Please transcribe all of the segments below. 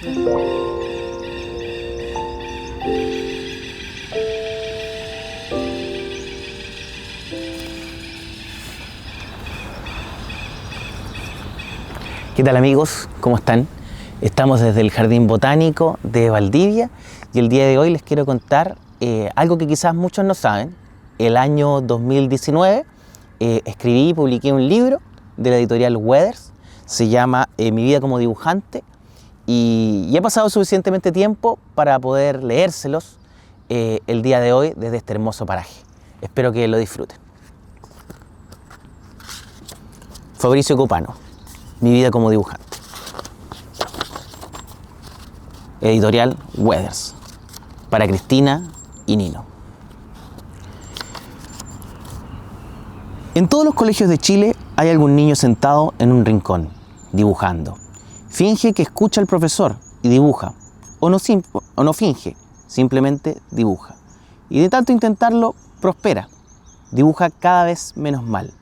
¿Qué tal amigos? ¿Cómo están? Estamos desde el Jardín Botánico de Valdivia y el día de hoy les quiero contar algo que quizás muchos no saben. El año 2019 escribí y publiqué un libro de la editorial Weathers, se llama Mi vida como dibujante y he pasado suficientemente tiempo para poder leérselos el día de hoy desde este hermoso paraje. Espero que lo disfruten. Fabricio Copano, Mi vida como dibujante. Editorial Weathers, para Cristina y Nino. En todos los colegios de Chile hay algún niño sentado en un rincón, dibujando. Finge que escucha al profesor y dibuja, o no finge, simplemente dibuja. Y de tanto intentarlo, prospera. Dibuja cada vez menos mal.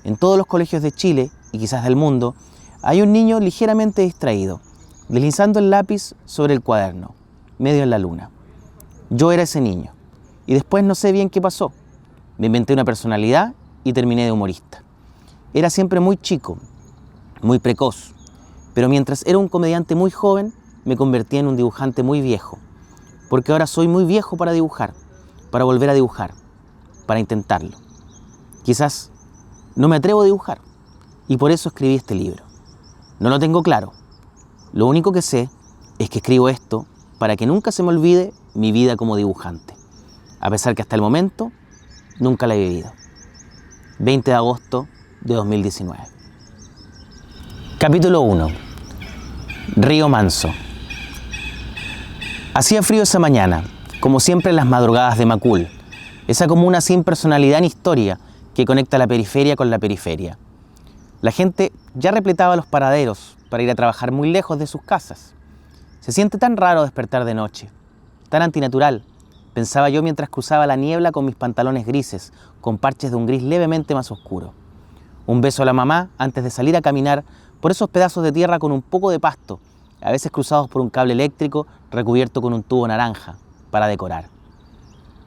En todos los colegios de Chile, y quizás del mundo, hay un niño ligeramente distraído, deslizando el lápiz sobre el cuaderno, medio en la luna. Yo era ese niño, y después no sé bien qué pasó. Me inventé una personalidad y terminé de humorista. Era siempre muy chico, muy precoz, pero mientras era un comediante muy joven, me convertí en un dibujante muy viejo, porque ahora soy muy viejo para dibujar, para volver a dibujar, para intentarlo. Quizás no me atrevo a dibujar, y por eso escribí este libro. No lo tengo claro. Lo único que sé es que escribo esto para que nunca se me olvide mi vida como dibujante, a pesar que hasta el momento nunca la he vivido. 20 de agosto de 2019. Capítulo 1. Río Manso. Hacía frío esa mañana, como siempre en las madrugadas de Macul, esa comuna sin personalidad ni historia que conecta la periferia con la periferia. La gente ya repletaba los paraderos para ir a trabajar muy lejos de sus casas. Se siente tan raro despertar de noche, tan antinatural, pensaba yo mientras cruzaba la niebla con mis pantalones grises, con parches de un gris levemente más oscuro. Un beso a la mamá antes de salir a caminar por esos pedazos de tierra con un poco de pasto, a veces cruzados por un cable eléctrico recubierto con un tubo naranja, para decorar.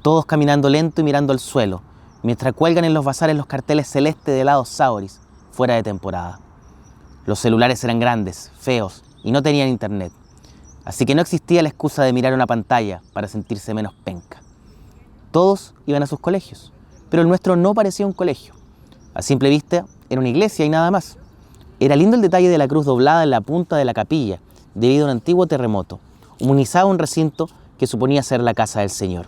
Todos caminando lento y mirando al suelo, mientras cuelgan en los bazares los carteles celestes de helados Sauris, fuera de temporada. Los celulares eran grandes, feos y no tenían internet, así que no existía la excusa de mirar una pantalla para sentirse menos penca. Todos iban a sus colegios, pero el nuestro no parecía un colegio. A simple vista era una iglesia y nada más. Era lindo el detalle de la cruz doblada en la punta de la capilla, debido a un antiguo terremoto. Humanizaba un recinto que suponía ser la casa del Señor.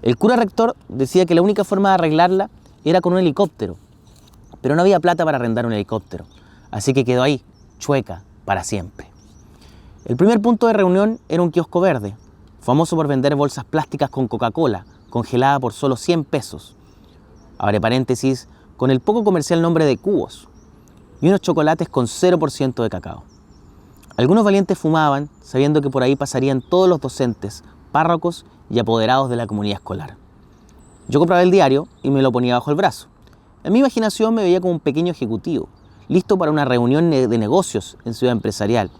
El cura rector decía que la única forma de arreglarla era con un helicóptero, pero no había plata para arrendar un helicóptero, así que quedó ahí, chueca, para siempre. El primer punto de reunión era un kiosco verde, famoso por vender bolsas plásticas con Coca-Cola, congelada por solo 100 pesos. Abre paréntesis, con el poco comercial nombre de cubos, y unos chocolates con 0% de cacao. Algunos valientes fumaban, sabiendo que por ahí pasarían todos los docentes, párrocos y apoderados de la comunidad escolar. Yo compraba el diario y me lo ponía bajo el brazo. En mi imaginación me veía como un pequeño ejecutivo, listo para una reunión de negocios en Ciudad Empresarial.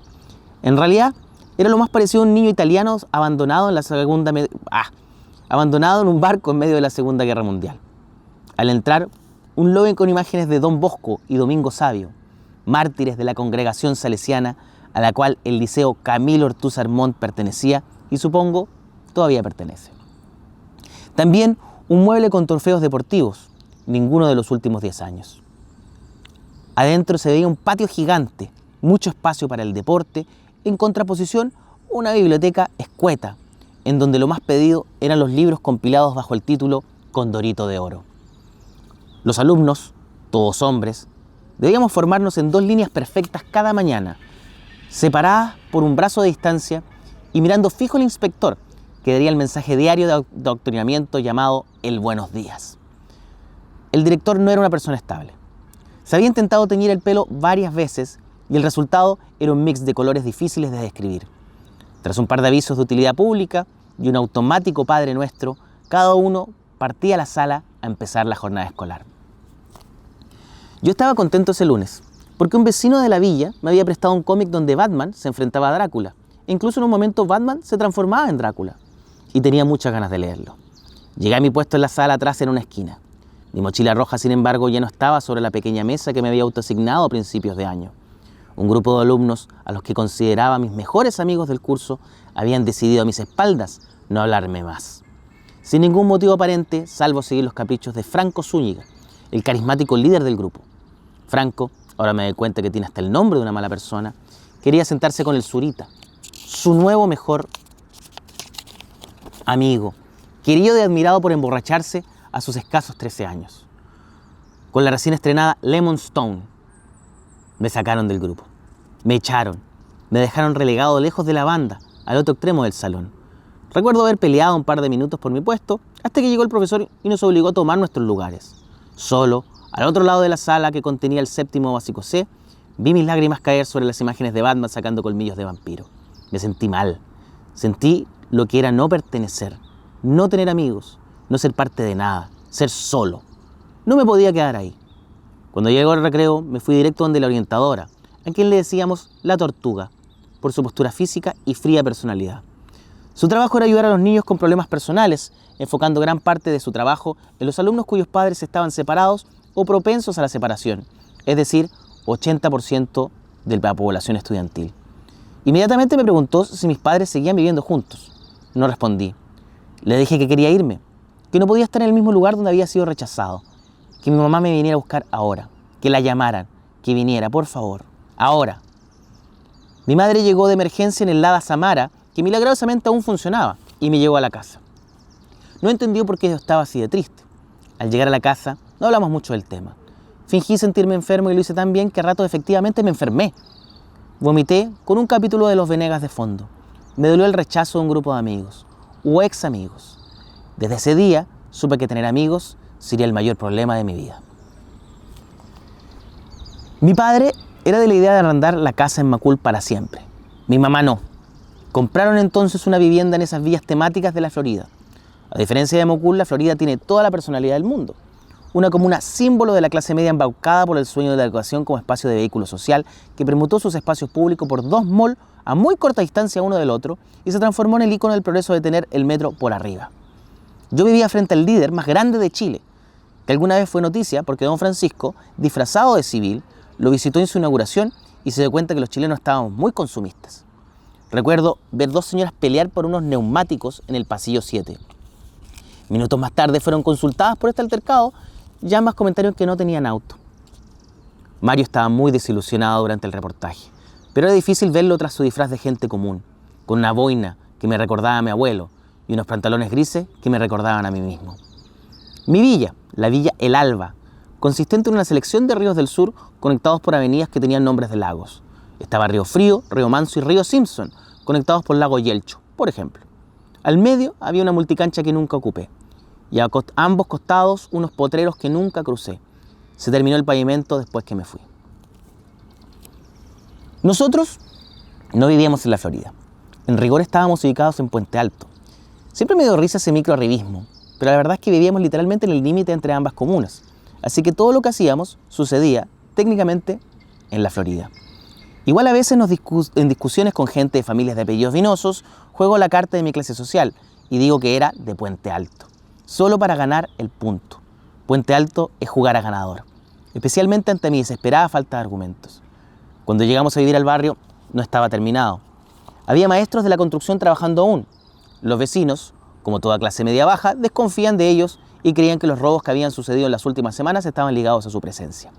En realidad, era lo más parecido a un niño italiano abandonado en un barco en medio de la Segunda Guerra Mundial. Al entrar, un lobby con imágenes de Don Bosco y Domingo Sabio, mártires de la congregación salesiana a la cual el Liceo Camilo Ortúzar Montt pertenecía y supongo todavía pertenece. También un mueble con trofeos deportivos, ninguno de los últimos 10 años. Adentro se veía un patio gigante, mucho espacio para el deporte, en contraposición una biblioteca escueta, en donde lo más pedido eran los libros compilados bajo el título Condorito de Oro. Los alumnos, todos hombres, debíamos formarnos en 2 líneas perfectas cada mañana, separadas por un brazo de distancia y mirando fijo al inspector, que daría el mensaje diario de adoctrinamiento llamado el Buenos Días. El director no era una persona estable. Se había intentado teñir el pelo varias veces y el resultado era un mix de colores difíciles de describir. Tras un par de avisos de utilidad pública y un automático Padre Nuestro, cada uno partía a la sala a empezar la jornada escolar. Yo estaba contento ese lunes, porque un vecino de la villa me había prestado un cómic donde Batman se enfrentaba a Drácula, e incluso en un momento Batman se transformaba en Drácula. Y tenía muchas ganas de leerlo. Llegué a mi puesto en la sala atrás en una esquina. Mi mochila roja, sin embargo, ya no estaba sobre la pequeña mesa que me había autoasignado a principios de año. Un grupo de alumnos, a los que consideraba mis mejores amigos del curso, habían decidido a mis espaldas no hablarme más. Sin ningún motivo aparente, salvo seguir los caprichos de Franco Zúñiga, el carismático líder del grupo. Franco, ahora me doy cuenta que tiene hasta el nombre de una mala persona, quería sentarse con el Zurita, su nuevo mejor amigo, querido y admirado por emborracharse a sus escasos 13 años. Con la recién estrenada Lemon Stone, me sacaron del grupo. Me echaron. Me dejaron relegado lejos de la banda, al otro extremo del salón. Recuerdo haber peleado un par de minutos por mi puesto, hasta que llegó el profesor y nos obligó a tomar nuestros lugares. Solo, al otro lado de la sala que contenía el séptimo básico C, vi mis lágrimas caer sobre las imágenes de Batman sacando colmillos de vampiro. Me sentí mal. Sentí lo que era no pertenecer, no tener amigos, no ser parte de nada, ser solo. No me podía quedar ahí. Cuando llegó el recreo, me fui directo donde la orientadora, a quien le decíamos la Tortuga, por su postura física y fría personalidad. Su trabajo era ayudar a los niños con problemas personales, enfocando gran parte de su trabajo en los alumnos cuyos padres estaban separados o propensos a la separación, es decir, 80% de la población estudiantil. Inmediatamente me preguntó si mis padres seguían viviendo juntos. No respondí. Le dije que quería irme, que no podía estar en el mismo lugar donde había sido rechazado, que mi mamá me viniera a buscar ahora, que la llamaran, que viniera, por favor, ahora. Mi madre llegó de emergencia en el Lada Samara, que milagrosamente aún funcionaba, y me llevó a la casa. No entendió por qué yo estaba así de triste. Al llegar a la casa, no hablamos mucho del tema. Fingí sentirme enfermo y lo hice tan bien que a ratos efectivamente me enfermé. Vomité con un capítulo de Los Venegas de fondo. Me dolió el rechazo de un grupo de amigos, o ex amigos. Desde ese día, supe que tener amigos sería el mayor problema de mi vida. Mi padre era de la idea de arrendar la casa en Macul para siempre. Mi mamá no. Compraron entonces una vivienda en esas villas temáticas de la Florida. A diferencia de Macul, la Florida tiene toda la personalidad del mundo. Una comuna símbolo de la clase media embaucada por el sueño de la educación como espacio de vehículo social que permutó sus espacios públicos por 2 malls a muy corta distancia uno del otro y se transformó en el ícono del progreso de tener el metro por arriba. Yo vivía frente al líder más grande de Chile, que alguna vez fue noticia porque don Francisco, disfrazado de civil, lo visitó en su inauguración y se dio cuenta que los chilenos estábamos muy consumistas. Recuerdo ver 2 señoras pelear por unos neumáticos en el pasillo 7. Minutos más tarde fueron consultadas por este altercado y ambas comentaron que no tenían auto. Mario estaba muy desilusionado durante el reportaje, pero era difícil verlo tras su disfraz de gente común, con una boina que me recordaba a mi abuelo y unos pantalones grises que me recordaban a mí mismo. Mi villa, la Villa El Alba, consistente en una selección de ríos del sur conectados por avenidas que tenían nombres de lagos. Estaba Río Frío, Río Manso y Río Simpson, conectados por Lago Yelcho, por ejemplo. Al medio había una multicancha que nunca ocupé, y a ambos costados unos potreros que nunca crucé. Se terminó el pavimento después que me fui. Nosotros no vivíamos en la Florida. En rigor estábamos ubicados en Puente Alto. Siempre me dio risa ese microarrivismo, pero la verdad es que vivíamos literalmente en el límite entre ambas comunas. Así que todo lo que hacíamos sucedía, técnicamente, en la Florida. Igual a veces en discusiones con gente de familias de apellidos vinosos, juego la carta de mi clase social y digo que era de Puente Alto, solo para ganar el punto. Puente Alto es jugar a ganador, especialmente ante mi desesperada falta de argumentos. Cuando llegamos a vivir al barrio, no estaba terminado. Había maestros de la construcción trabajando aún. Los vecinos, como toda clase media baja, desconfían de ellos y creían que los robos que habían sucedido en las últimas semanas estaban ligados a su presencia.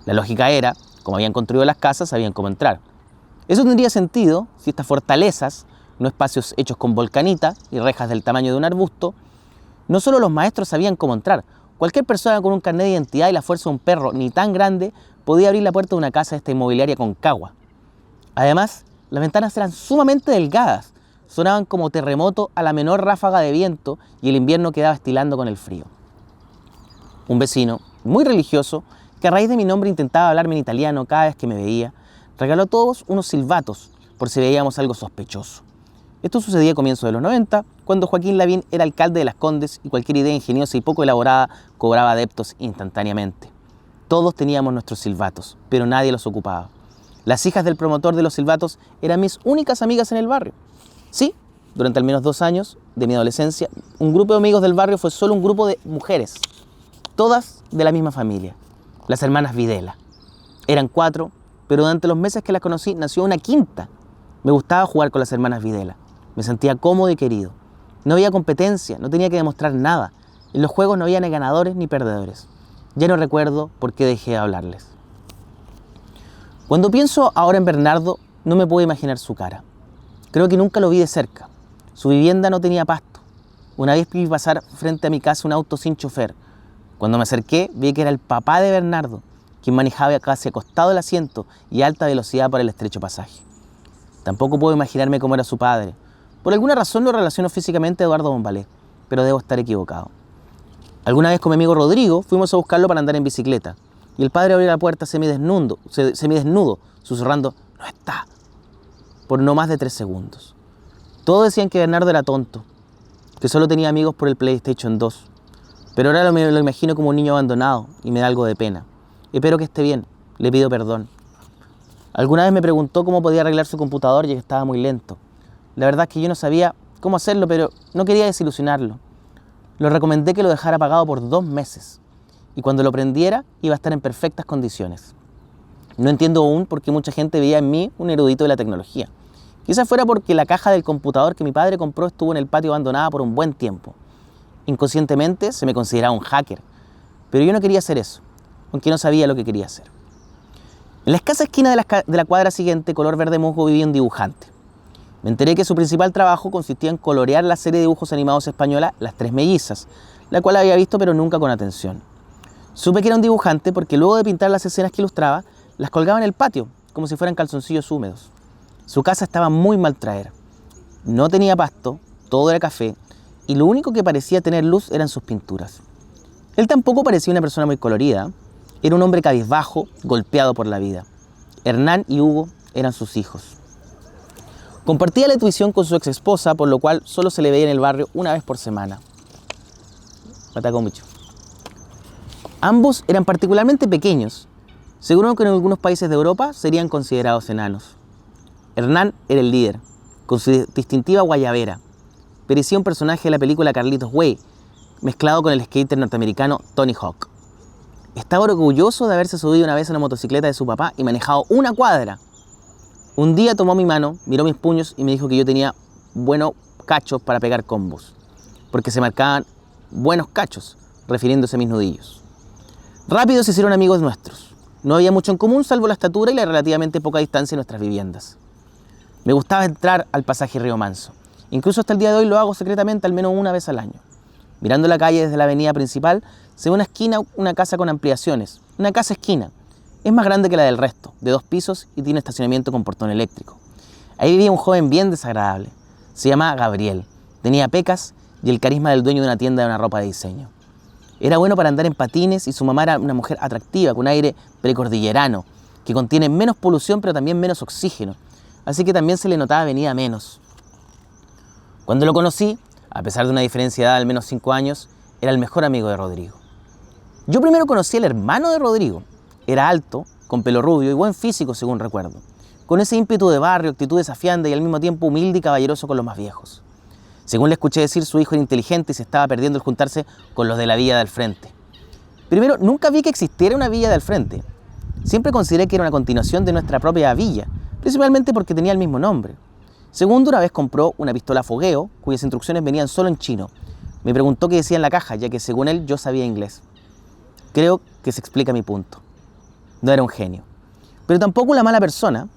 La lógica era, como habían construido las casas, sabían cómo entrar. Eso tendría sentido si estas fortalezas, no espacios hechos con volcanita y rejas del tamaño de un arbusto, no solo los maestros sabían cómo entrar. Cualquier persona con un carnet de identidad y la fuerza de un perro ni tan grande podía abrir la puerta de una casa de esta inmobiliaria con cagua. Además, las ventanas eran sumamente delgadas, sonaban como terremoto a la menor ráfaga de viento y el invierno quedaba estilando con el frío. Un vecino, muy religioso, que a raíz de mi nombre intentaba hablarme en italiano cada vez que me veía, regaló a todos unos silbatos por si veíamos algo sospechoso. Esto sucedía a comienzos de los 90, cuando Joaquín Lavín era alcalde de Las Condes y cualquier idea ingeniosa y poco elaborada cobraba adeptos instantáneamente. Todos teníamos nuestros silbatos, pero nadie los ocupaba. Las hijas del promotor de los silbatos eran mis únicas amigas en el barrio. Sí, durante al menos 2 años de mi adolescencia, un grupo de amigos del barrio fue solo un grupo de mujeres, todas de la misma familia, las hermanas Videla. Eran 4, pero durante los meses que las conocí nació una quinta. Me gustaba jugar con las hermanas Videla. Me sentía cómodo y querido. No había competencia, no tenía que demostrar nada. En los juegos no había ni ganadores ni perdedores. Ya no recuerdo por qué dejé de hablarles. Cuando pienso ahora en Bernardo, no me puedo imaginar su cara. Creo que nunca lo vi de cerca. Su vivienda no tenía pasto. Una vez vi pasar frente a mi casa un auto sin chofer. Cuando me acerqué, vi que era el papá de Bernardo, quien manejaba casi acostado el asiento y a alta velocidad por el estrecho pasaje. Tampoco puedo imaginarme cómo era su padre. Por alguna razón lo relaciono físicamente a Eduardo Bombalé, pero debo estar equivocado. Alguna vez con mi amigo Rodrigo fuimos a buscarlo para andar en bicicleta, y el padre abrió la puerta semidesnudo, susurrando «No está», por no más de 3 segundos. Todos decían que Bernardo era tonto, que solo tenía amigos por el PlayStation 2, pero ahora lo imagino como un niño abandonado y me da algo de pena. Espero que esté bien, le pido perdón. Alguna vez me preguntó cómo podía arreglar su computador ya que estaba muy lento. La verdad es que yo no sabía cómo hacerlo, pero no quería desilusionarlo. Le recomendé que lo dejara apagado por 2 meses y cuando lo prendiera iba a estar en perfectas condiciones. No entiendo aún por qué mucha gente veía en mí un erudito de la tecnología. Quizás fuera porque la caja del computador que mi padre compró estuvo en el patio abandonada por un buen tiempo. Inconscientemente se me consideraba un hacker, pero yo no quería hacer eso, aunque no sabía lo que quería hacer. En la escasa esquina de la cuadra siguiente, color verde musgo, vivía un dibujante. Me enteré que su principal trabajo consistía en colorear la serie de dibujos animados española Las Tres Mellizas, la cual había visto pero nunca con atención. Supe que era un dibujante porque luego de pintar las escenas que ilustraba, las colgaba en el patio, como si fueran calzoncillos húmedos. Su casa estaba muy mal traer. No tenía pasto, todo era café, y lo único que parecía tener luz eran sus pinturas. Él tampoco parecía una persona muy colorida. Era un hombre cabizbajo, golpeado por la vida. Hernán y Hugo eran sus hijos. Compartía la tuición con su ex esposa, por lo cual solo se le veía en el barrio una vez por semana. Me atacó mucho. Ambos eran particularmente pequeños. Seguro que en algunos países de Europa serían considerados enanos. Hernán era el líder, con su distintiva guayabera. Parecía un personaje de la película Carlitos Way, mezclado con el skater norteamericano Tony Hawk. Estaba orgulloso de haberse subido una vez a una motocicleta de su papá y manejado 1 cuadra. Un día tomó mi mano, miró mis puños y me dijo que yo tenía buenos cachos para pegar combos, porque se marcaban buenos cachos, refiriéndose a mis nudillos. Rápido se hicieron amigos nuestros. No había mucho en común salvo la estatura y la relativamente poca distancia en nuestras viviendas. Me gustaba entrar al pasaje Río Manso. Incluso hasta el día de hoy lo hago secretamente al menos 1 vez al año. Mirando la calle desde la avenida principal, se ve una esquina, una casa con ampliaciones. Una casa esquina. Es más grande que la del resto, de 2 pisos y tiene estacionamiento con portón eléctrico. Ahí vivía un joven bien desagradable. Se llamaba Gabriel. Tenía pecas y el carisma del dueño de una tienda de una ropa de diseño. Era bueno para andar en patines y su mamá era una mujer atractiva, con aire precordillerano, que contiene menos polución pero también menos oxígeno. Así que también se le notaba venida menos. Cuando lo conocí, a pesar de una diferencia de edad de al menos 5 años, era el mejor amigo de Rodrigo. Yo primero conocí al hermano de Rodrigo. Era alto, con pelo rubio y buen físico según recuerdo. Con ese ímpetu de barrio, actitud desafiante y al mismo tiempo humilde y caballeroso con los más viejos. Según le escuché decir, su hijo era inteligente y se estaba perdiendo el juntarse con los de la villa del frente. Primero, nunca vi que existiera una villa del frente. Siempre consideré que era una continuación de nuestra propia villa, principalmente porque tenía el mismo nombre. Segundo, una vez compró una pistola fogueo, cuyas instrucciones venían solo en chino. Me preguntó qué decía en la caja, ya que según él yo sabía inglés. Creo que se explica mi punto. No era un genio, pero tampoco una mala persona.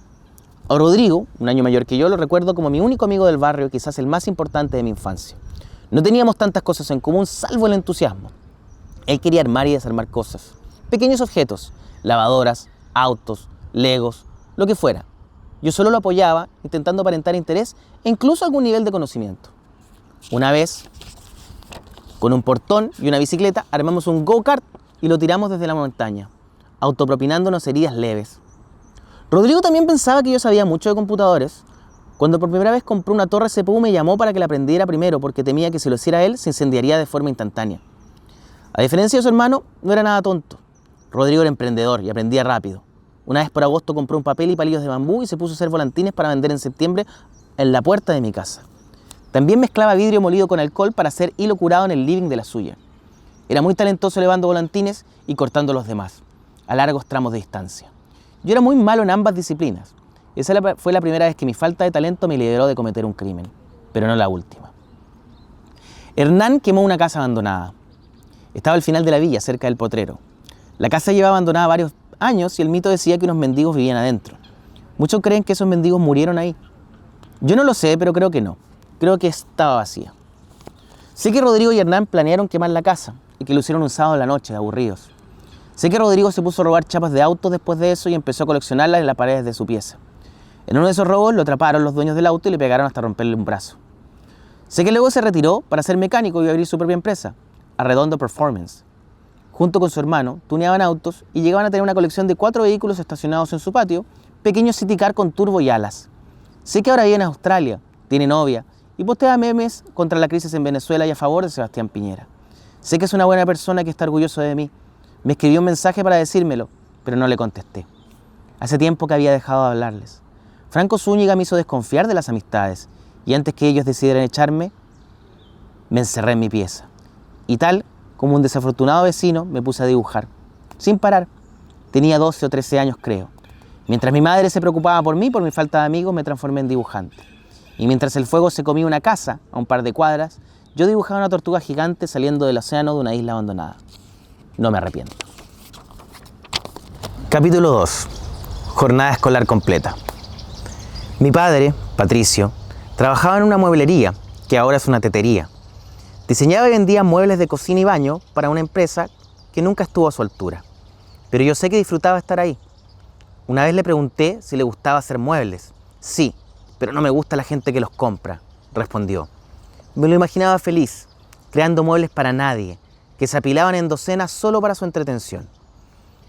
A Rodrigo, un año mayor que yo, lo recuerdo como mi único amigo del barrio, quizás el más importante de mi infancia. No teníamos tantas cosas en común, salvo el entusiasmo. Él quería armar y desarmar cosas, pequeños objetos, lavadoras, autos, legos, lo que fuera. Yo solo lo apoyaba, intentando aparentar interés e incluso algún nivel de conocimiento. Una vez, con un portón y una bicicleta, armamos un go-kart y lo tiramos desde la montaña, autopropinándonos heridas leves. Rodrigo también pensaba que yo sabía mucho de computadores. Cuando por primera vez compró una torre CPU me llamó para que la aprendiera primero porque temía que si lo hiciera él se incendiaría de forma instantánea. A diferencia de su hermano, no era nada tonto. Rodrigo era emprendedor y aprendía rápido. Una vez por agosto compró un papel y palillos de bambú y se puso a hacer volantines para vender en septiembre en la puerta de mi casa. También mezclaba vidrio molido con alcohol para hacer hilo curado en el living de la suya. Era muy talentoso elevando volantines y cortando los demás, a largos tramos de distancia. Yo era muy malo en ambas disciplinas. Esa fue la primera vez que mi falta de talento me liberó de cometer un crimen, pero no la última. Hernán quemó una casa abandonada. Estaba al final de la villa, cerca del potrero. La casa llevaba abandonada varios años y el mito decía que unos mendigos vivían adentro. Muchos creen que esos mendigos murieron ahí. Yo no lo sé, pero creo que no. Creo que estaba vacía. Sé que Rodrigo y Hernán planearon quemar la casa y que lo hicieron un sábado en la noche, aburridos. Sé que Rodrigo se puso a robar chapas de autos después de eso y empezó a coleccionarlas en las paredes de su pieza. En uno de esos robos lo atraparon los dueños del auto y le pegaron hasta romperle un brazo. Sé que luego se retiró para ser mecánico y abrir su propia empresa, Arredondo Performance. Junto con su hermano, tuneaban autos y llegaban a tener una colección de 4 vehículos estacionados en su patio, pequeños city car con turbo y alas. Sé que ahora vive en Australia, tiene novia y postea memes contra la crisis en Venezuela y a favor de Sebastián Piñera. Sé que es una buena persona que está orgulloso de mí. Me escribió un mensaje para decírmelo, pero no le contesté. Hace tiempo que había dejado de hablarles. Franco Zúñiga me hizo desconfiar de las amistades y antes que ellos decidieran echarme, me encerré en mi pieza. Y tal como un desafortunado vecino me puse a dibujar, sin parar. Tenía 12 o 13 años, creo. Mientras mi madre se preocupaba por mí, por mi falta de amigos, me transformé en dibujante. Y mientras el fuego se comía una casa a un par de cuadras, yo dibujaba una tortuga gigante saliendo del océano de una isla abandonada. No me arrepiento. Capítulo 2. Jornada escolar completa. Mi padre, Patricio, trabajaba en una mueblería, que ahora es una tetería. Diseñaba y vendía muebles de cocina y baño para una empresa que nunca estuvo a su altura. Pero yo sé que disfrutaba estar ahí. Una vez le pregunté si le gustaba hacer muebles. Sí, pero no me gusta la gente que los compra, respondió. Me lo imaginaba feliz, creando muebles para nadie, que se apilaban en docenas solo para su entretención.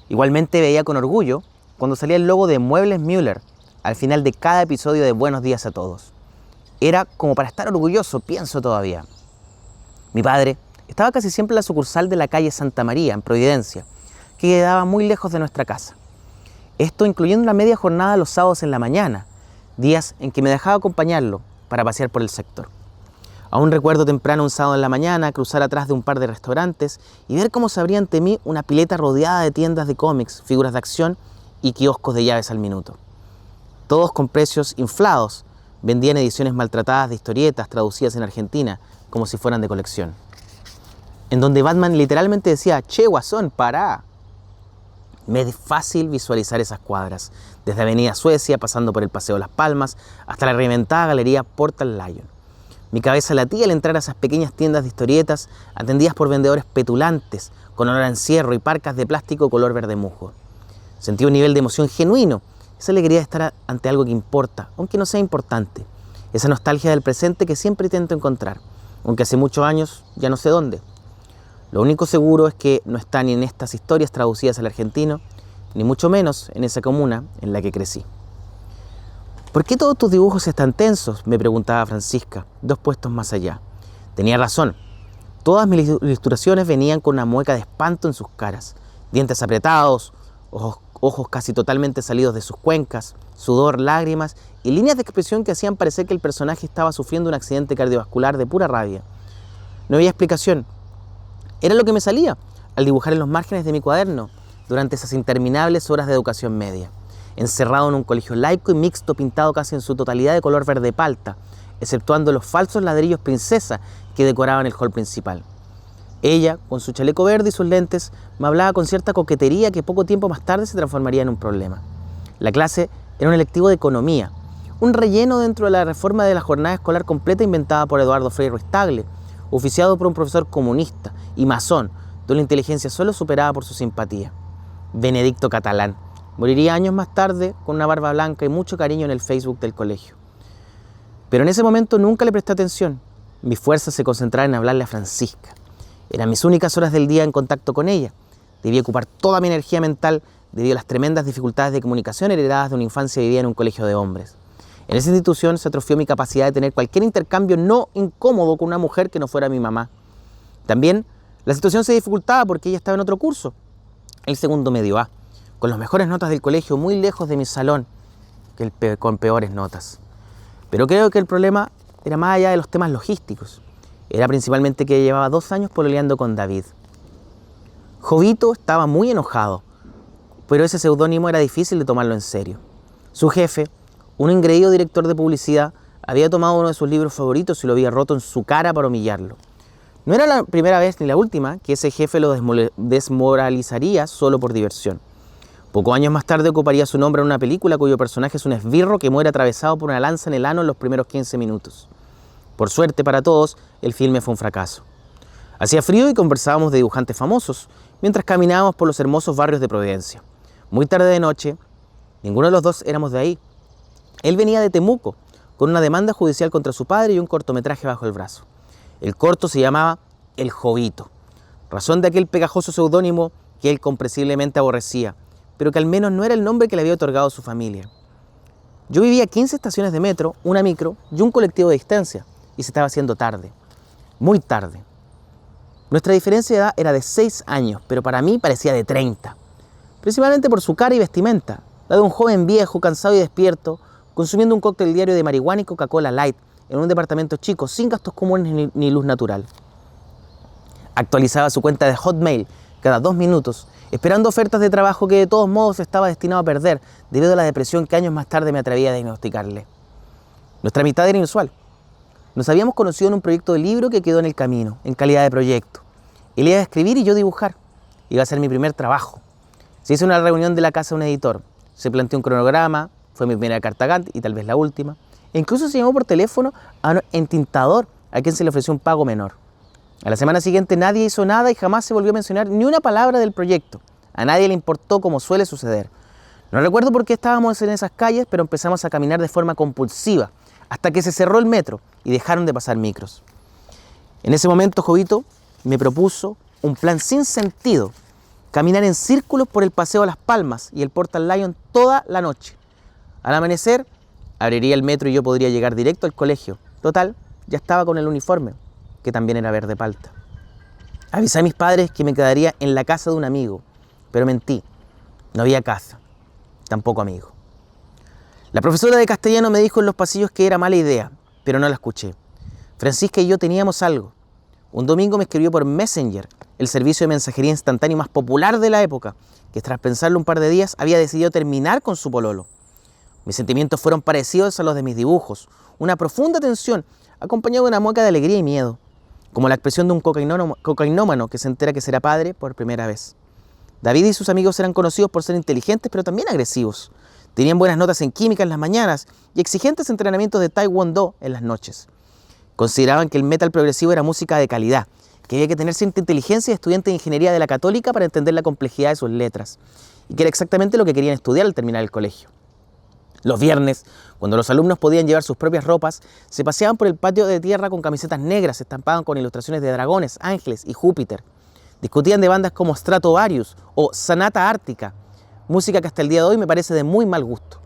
Igualmente veía con orgullo cuando salía el logo de Muebles Müller al final de cada episodio de Buenos Días a Todos. Era como para estar orgulloso, pienso todavía. Mi padre estaba casi siempre en la sucursal de la calle Santa María, en Providencia, que quedaba muy lejos de nuestra casa. Esto incluyendo una media jornada los sábados en la mañana, días en que me dejaba acompañarlo para pasear por el sector. Aún recuerdo temprano un sábado en la mañana cruzar atrás de un par de restaurantes y ver cómo se abría ante mí una pileta rodeada de tiendas de cómics, figuras de acción y kioscos de llaves al minuto. Todos con precios inflados, vendían ediciones maltratadas de historietas traducidas en Argentina como si fueran de colección. En donde Batman literalmente decía, «Che, guasón, pará». Me es fácil visualizar esas cuadras, desde Avenida Suecia, pasando por el Paseo Las Palmas, hasta la reinventada galería Portal Lion. Mi cabeza latía al entrar a esas pequeñas tiendas de historietas atendidas por vendedores petulantes, con olor a encierro y parcas de plástico color verde musgo. Sentí un nivel de emoción genuino, esa alegría de estar ante algo que importa, aunque no sea importante. Esa nostalgia del presente que siempre intento encontrar, aunque hace muchos años ya no sé dónde. Lo único seguro es que no está ni en estas historias traducidas al argentino, ni mucho menos en esa comuna en la que crecí. ¿Por qué todos tus dibujos están tensos?, me preguntaba Francisca, 2 puestos más allá. Tenía razón. Todas mis ilustraciones venían con una mueca de espanto en sus caras, dientes apretados, ojos casi totalmente salidos de sus cuencas, sudor, lágrimas y líneas de expresión que hacían parecer que el personaje estaba sufriendo un accidente cardiovascular de pura rabia. No había explicación. Era lo que me salía al dibujar en los márgenes de mi cuaderno durante esas interminables horas de educación media, encerrado en un colegio laico y mixto pintado casi en su totalidad de color verde palta, exceptuando los falsos ladrillos princesa que decoraban el hall principal. Ella, con su chaleco verde y sus lentes, me hablaba con cierta coquetería que poco tiempo más tarde se transformaría en un problema. La clase era un electivo de economía, un relleno dentro de la reforma de la jornada escolar completa inventada por Eduardo Frei Ruiz-Tagle, oficiado por un profesor comunista y masón, de una inteligencia solo superada por su simpatía. Benedicto Catalán. Moriría años más tarde con una barba blanca y mucho cariño en el Facebook del colegio. Pero en ese momento nunca le presté atención. Mis fuerzas se concentraban en hablarle a Francisca. Eran mis únicas horas del día en contacto con ella. Debía ocupar toda mi energía mental debido a las tremendas dificultades de comunicación heredadas de una infancia vivida en un colegio de hombres. En esa institución se atrofió mi capacidad de tener cualquier intercambio no incómodo con una mujer que no fuera mi mamá. También la situación se dificultaba porque ella estaba en otro curso, el segundo medio A. con las mejores notas del colegio, muy lejos de mi salón, con peores notas. Pero creo que el problema era más allá de los temas logísticos. Era principalmente que llevaba 2 años pololeando con David. Jovito estaba muy enojado, pero ese seudónimo era difícil de tomarlo en serio. Su jefe, un engreído director de publicidad, había tomado uno de sus libros favoritos y lo había roto en su cara para humillarlo. No era la primera vez ni la última que ese jefe lo desmoralizaría solo por diversión. Pocos años más tarde ocuparía su nombre en una película cuyo personaje es un esbirro que muere atravesado por una lanza en el ano en los primeros 15 minutos. Por suerte para todos, el filme fue un fracaso. Hacía frío y conversábamos de dibujantes famosos, mientras caminábamos por los hermosos barrios de Providencia. Muy tarde de noche, ninguno de los dos éramos de ahí. Él venía de Temuco, con una demanda judicial contra su padre y un cortometraje bajo el brazo. El corto se llamaba El Jovito, razón de aquel pegajoso seudónimo que él comprensiblemente aborrecía, pero que al menos no era el nombre que le había otorgado su familia. Yo vivía a 15 estaciones de metro, una micro y un colectivo de distancia, y se estaba haciendo tarde, muy tarde. Nuestra diferencia de edad era de 6 años, pero para mí parecía de 30, principalmente por su cara y vestimenta, la de un joven viejo, cansado y despierto, consumiendo un cóctel diario de marihuana y Coca-Cola Light en un departamento chico, sin gastos comunes ni luz natural. Actualizaba su cuenta de Hotmail cada 2 minutos, esperando ofertas de trabajo que de todos modos estaba destinado a perder debido a la depresión que años más tarde me atreví a diagnosticarle. Nuestra amistad era inusual. Nos habíamos conocido en un proyecto de libro que quedó en el camino, en calidad de proyecto. Él iba a escribir y yo dibujar. Iba a ser mi primer trabajo. Se hizo una reunión de la casa de un editor. Se planteó un cronograma, fue mi primera carta Gantt y tal vez la última. E incluso se llamó por teléfono a un entintador a quien se le ofreció un pago menor. A la semana siguiente nadie hizo nada y jamás se volvió a mencionar ni una palabra del proyecto. A nadie le importó, como suele suceder. No recuerdo por qué estábamos en esas calles, pero empezamos a caminar de forma compulsiva, hasta que se cerró el metro y dejaron de pasar micros. En ese momento Jovito me propuso un plan sin sentido: caminar en círculos por el Paseo Las Palmas y el Portal Lion toda la noche. Al amanecer, abriría el metro y yo podría llegar directo al colegio. Total, ya estaba con el uniforme, que también era verde palta. Avisé a mis padres que me quedaría en la casa de un amigo, pero mentí. No había casa, tampoco amigo. La profesora de castellano me dijo en los pasillos que era mala idea, pero no la escuché. Francisca y yo teníamos algo. Un domingo me escribió por Messenger, el servicio de mensajería instantáneo más popular de la época, que tras pensarlo un par de días había decidido terminar con su pololo. Mis sentimientos fueron parecidos a los de mis dibujos, una profunda tensión, acompañado de una mueca de alegría y miedo, como la expresión de un cocainómano que se entera que será padre por primera vez. David y sus amigos eran conocidos por ser inteligentes, pero también agresivos. Tenían buenas notas en química en las mañanas y exigentes entrenamientos de taekwondo en las noches. Consideraban que el metal progresivo era música de calidad, que había que tener cierta inteligencia de estudiante de ingeniería de la Católica para entender la complejidad de sus letras, y que era exactamente lo que querían estudiar al terminar el colegio. Los viernes, cuando los alumnos podían llevar sus propias ropas, se paseaban por el patio de tierra con camisetas negras estampadas con ilustraciones de dragones, ángeles y Júpiter. Discutían de bandas como Stratovarius o Sanata Ártica, música que hasta el día de hoy me parece de muy mal gusto.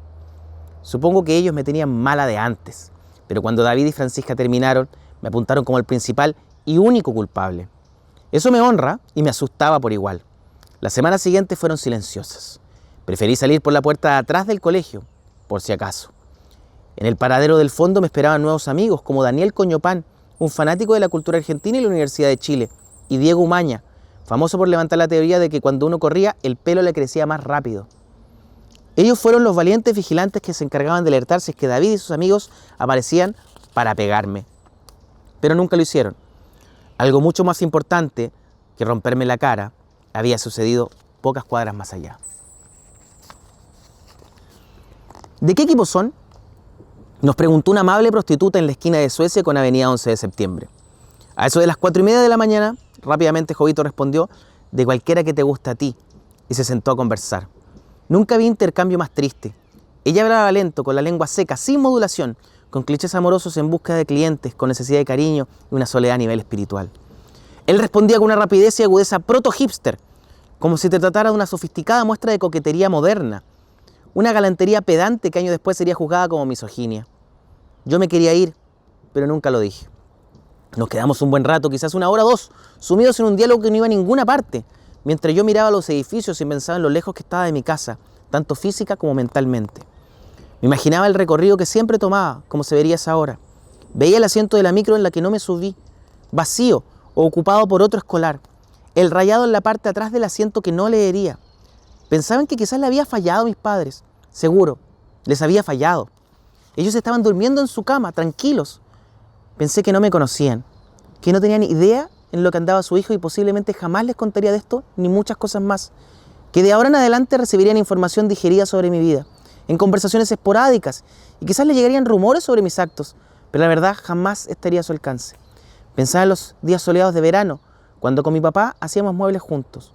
Supongo que ellos me tenían mala de antes, pero cuando David y Francisca terminaron, me apuntaron como el principal y único culpable. Eso me honra y me asustaba por igual. Las semanas siguientes fueron silenciosas. Preferí salir por la puerta de atrás del colegio, por si acaso. En el paradero del fondo me esperaban nuevos amigos como Daniel Coñopán, un fanático de la cultura argentina y la Universidad de Chile, y Diego Umaña, famoso por levantar la teoría de que cuando uno corría, el pelo le crecía más rápido. Ellos fueron los valientes vigilantes que se encargaban de alertar si es que David y sus amigos aparecían para pegarme. Pero nunca lo hicieron. Algo mucho más importante que romperme la cara había sucedido pocas cuadras más allá. ¿De qué equipo son?, nos preguntó una amable prostituta en la esquina de Suecia con Avenida 11 de Septiembre. A eso de las 4:30 de la mañana, rápidamente Jovito respondió: de cualquiera que te guste a ti, y se sentó a conversar. Nunca vi intercambio más triste. Ella hablaba lento, con la lengua seca, sin modulación, con clichés amorosos en busca de clientes, con necesidad de cariño y una soledad a nivel espiritual. Él respondía con una rapidez y agudeza proto-hipster, como si te tratara de una sofisticada muestra de coquetería moderna, una galantería pedante que años después sería juzgada como misoginia. Yo me quería ir, pero nunca lo dije. Nos quedamos un buen rato, quizás 1 hora o 2, sumidos en un diálogo que no iba a ninguna parte, mientras yo miraba los edificios y pensaba en lo lejos que estaba de mi casa, tanto física como mentalmente. Me imaginaba el recorrido que siempre tomaba, como se vería esa hora. Veía el asiento de la micro en la que no me subí, vacío o ocupado por otro escolar, el rayado en la parte de atrás del asiento que no leería. Pensaba en que quizás le había fallado a mis padres. Seguro, les había fallado. Ellos estaban durmiendo en su cama, tranquilos. Pensé que no me conocían, que no tenían idea en lo que andaba su hijo y posiblemente jamás les contaría de esto ni muchas cosas más. Que de ahora en adelante recibirían información digerida sobre mi vida, en conversaciones esporádicas, y quizás le llegarían rumores sobre mis actos, pero la verdad jamás estaría a su alcance. Pensaba en los días soleados de verano, cuando con mi papá hacíamos muebles juntos.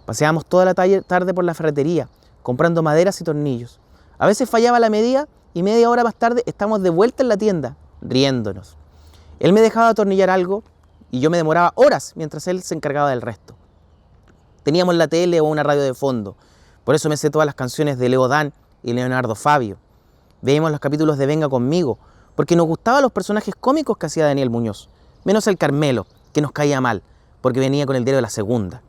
Paseábamos toda la tarde por la ferretería, comprando maderas y tornillos. A veces fallaba la medida y media hora más tarde estábamos de vuelta en la tienda, riéndonos. Él me dejaba atornillar algo y yo me demoraba horas mientras él se encargaba del resto. Teníamos la tele o una radio de fondo, por eso me sé todas las canciones de Leo Dan y Leonardo Fabio. Veíamos los capítulos de Venga Conmigo, porque nos gustaban los personajes cómicos que hacía Daniel Muñoz, menos el Carmelo, que nos caía mal, porque venía con el diario de La Segunda.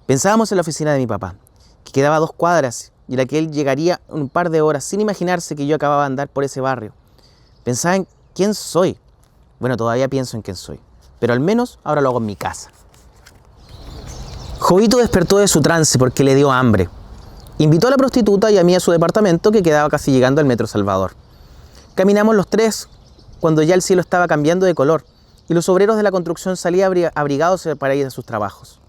Pensábamos en la oficina de mi papá, que quedaba a 2 cuadras y a la que él llegaría en un par de horas sin imaginarse que yo acababa de andar por ese barrio. Pensaba en quién soy. Bueno, todavía pienso en quién soy, pero al menos ahora lo hago en mi casa. Jovito despertó de su trance porque le dio hambre. Invitó a la prostituta y a mí a su departamento, que quedaba casi llegando al Metro Salvador. Caminamos los tres cuando ya el cielo estaba cambiando de color y los obreros de la construcción salían abrigados para ir a sus trabajos.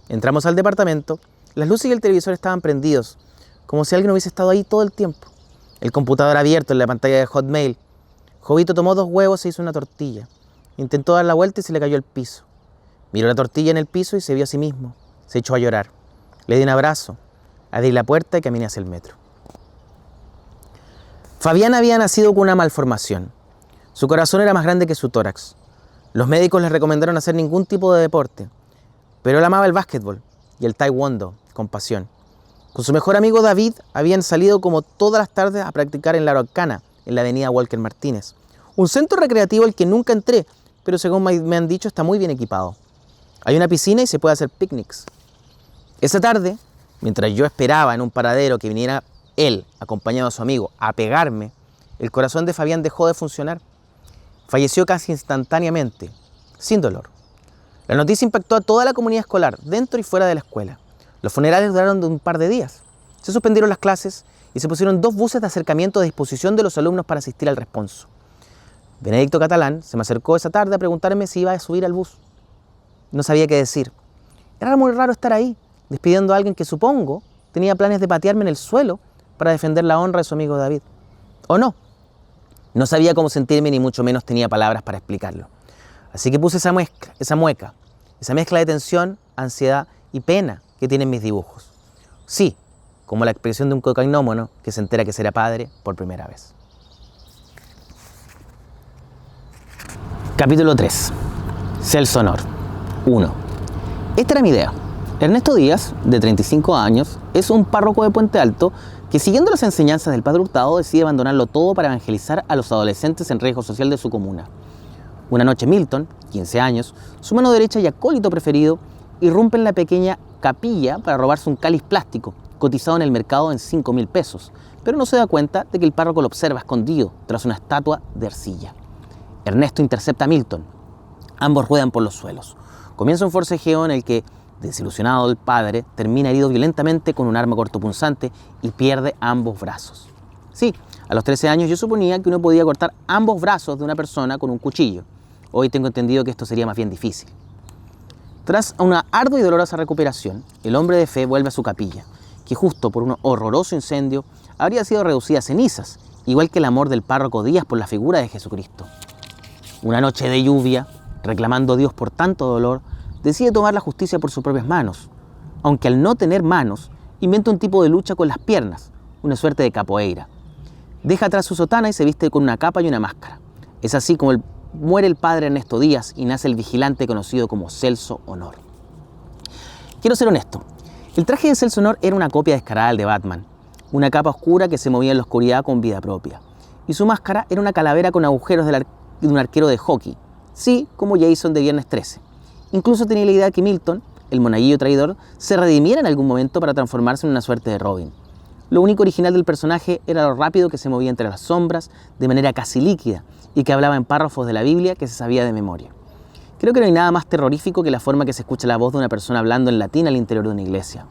Entramos al departamento, las luces y el televisor estaban prendidos, como si alguien hubiese estado ahí todo el tiempo. El computador abierto en la pantalla de Hotmail. Jovito tomó 2 huevos e hizo una tortilla. Intentó dar la vuelta y se le cayó al piso. Miró la tortilla en el piso y se vio a sí mismo. Se echó a llorar. Le di un abrazo, abrí la puerta y caminé hacia el metro. Fabián había nacido con una malformación. Su corazón era más grande que su tórax. Los médicos le recomendaron hacer ningún tipo de deporte, pero él amaba el básquetbol y el taekwondo con pasión. Con su mejor amigo David habían salido como todas las tardes a practicar en la Araucana, en la avenida Walker Martínez. Un centro recreativo al que nunca entré, pero según me han dicho está muy bien equipado. Hay una piscina y se puede hacer picnics. Esa tarde, mientras yo esperaba en un paradero que viniera él, acompañado de su amigo, a pegarme, el corazón de Fabián dejó de funcionar. Falleció casi instantáneamente, sin dolor. La noticia impactó a toda la comunidad escolar, dentro y fuera de la escuela. Los funerales duraron de un par de días. Se suspendieron las clases y se pusieron 2 buses de acercamiento a disposición de los alumnos para asistir al responso. Benedicto Catalán se me acercó esa tarde a preguntarme si iba a subir al bus. No sabía qué decir. Era muy raro estar ahí, despidiendo a alguien que supongo tenía planes de patearme en el suelo para defender la honra de su amigo David. ¿O no? No sabía cómo sentirme ni mucho menos tenía palabras para explicarlo. Así que puse esa mueca, esa mezcla de tensión, ansiedad y pena que tienen mis dibujos. Sí, como la expresión de un cocainómano que se entera que será padre por primera vez. Capítulo 3. Celso Honor. 1. Esta era mi idea. Ernesto Díaz, de 35 años, es un párroco de Puente Alto que, siguiendo las enseñanzas del Padre Hurtado, decide abandonarlo todo para evangelizar a los adolescentes en riesgo social de su comuna. Una noche Milton, 15 años, su mano derecha y acólito preferido, irrumpe en la pequeña capilla para robarse un cáliz plástico, cotizado en el mercado en 5.000 pesos, pero no se da cuenta de que el párroco lo observa escondido tras una estatua de arcilla. Ernesto intercepta a Milton. Ambos ruedan por los suelos. Comienza un forcejeo en el que, desilusionado el padre, termina herido violentamente con un arma cortopunzante y pierde ambos brazos. Sí, a los 13 años yo suponía que uno podía cortar ambos brazos de una persona con un cuchillo. Hoy tengo entendido que esto sería más bien difícil. Tras una ardua y dolorosa recuperación, el hombre de fe vuelve a su capilla, que justo por un horroroso incendio habría sido reducida a cenizas, igual que el amor del párroco Díaz por la figura de Jesucristo. Una noche de lluvia, reclamando a Dios por tanto dolor, decide tomar la justicia por sus propias manos, aunque al no tener manos, inventa un tipo de lucha con las piernas, una suerte de capoeira. Deja atrás su sotana y se viste con una capa y una máscara. Es así como muere el padre Ernesto Díaz y nace el vigilante conocido como Celso Honor. Quiero ser honesto, el traje de Celso Honor era una copia descarada del de Batman, una capa oscura que se movía en la oscuridad con vida propia, y su máscara era una calavera con agujeros de un arquero de hockey, sí, como Jason de Viernes 13. Incluso tenía la idea que Milton el monaguillo traidor, se redimiera en algún momento para transformarse en una suerte de Robin. Lo único original del personaje era lo rápido que se movía entre las sombras, de manera casi líquida, y que hablaba en párrafos de la Biblia que se sabía de memoria. Creo que no hay nada más terrorífico que la forma que se escucha la voz de una persona hablando en latín al interior de una iglesia.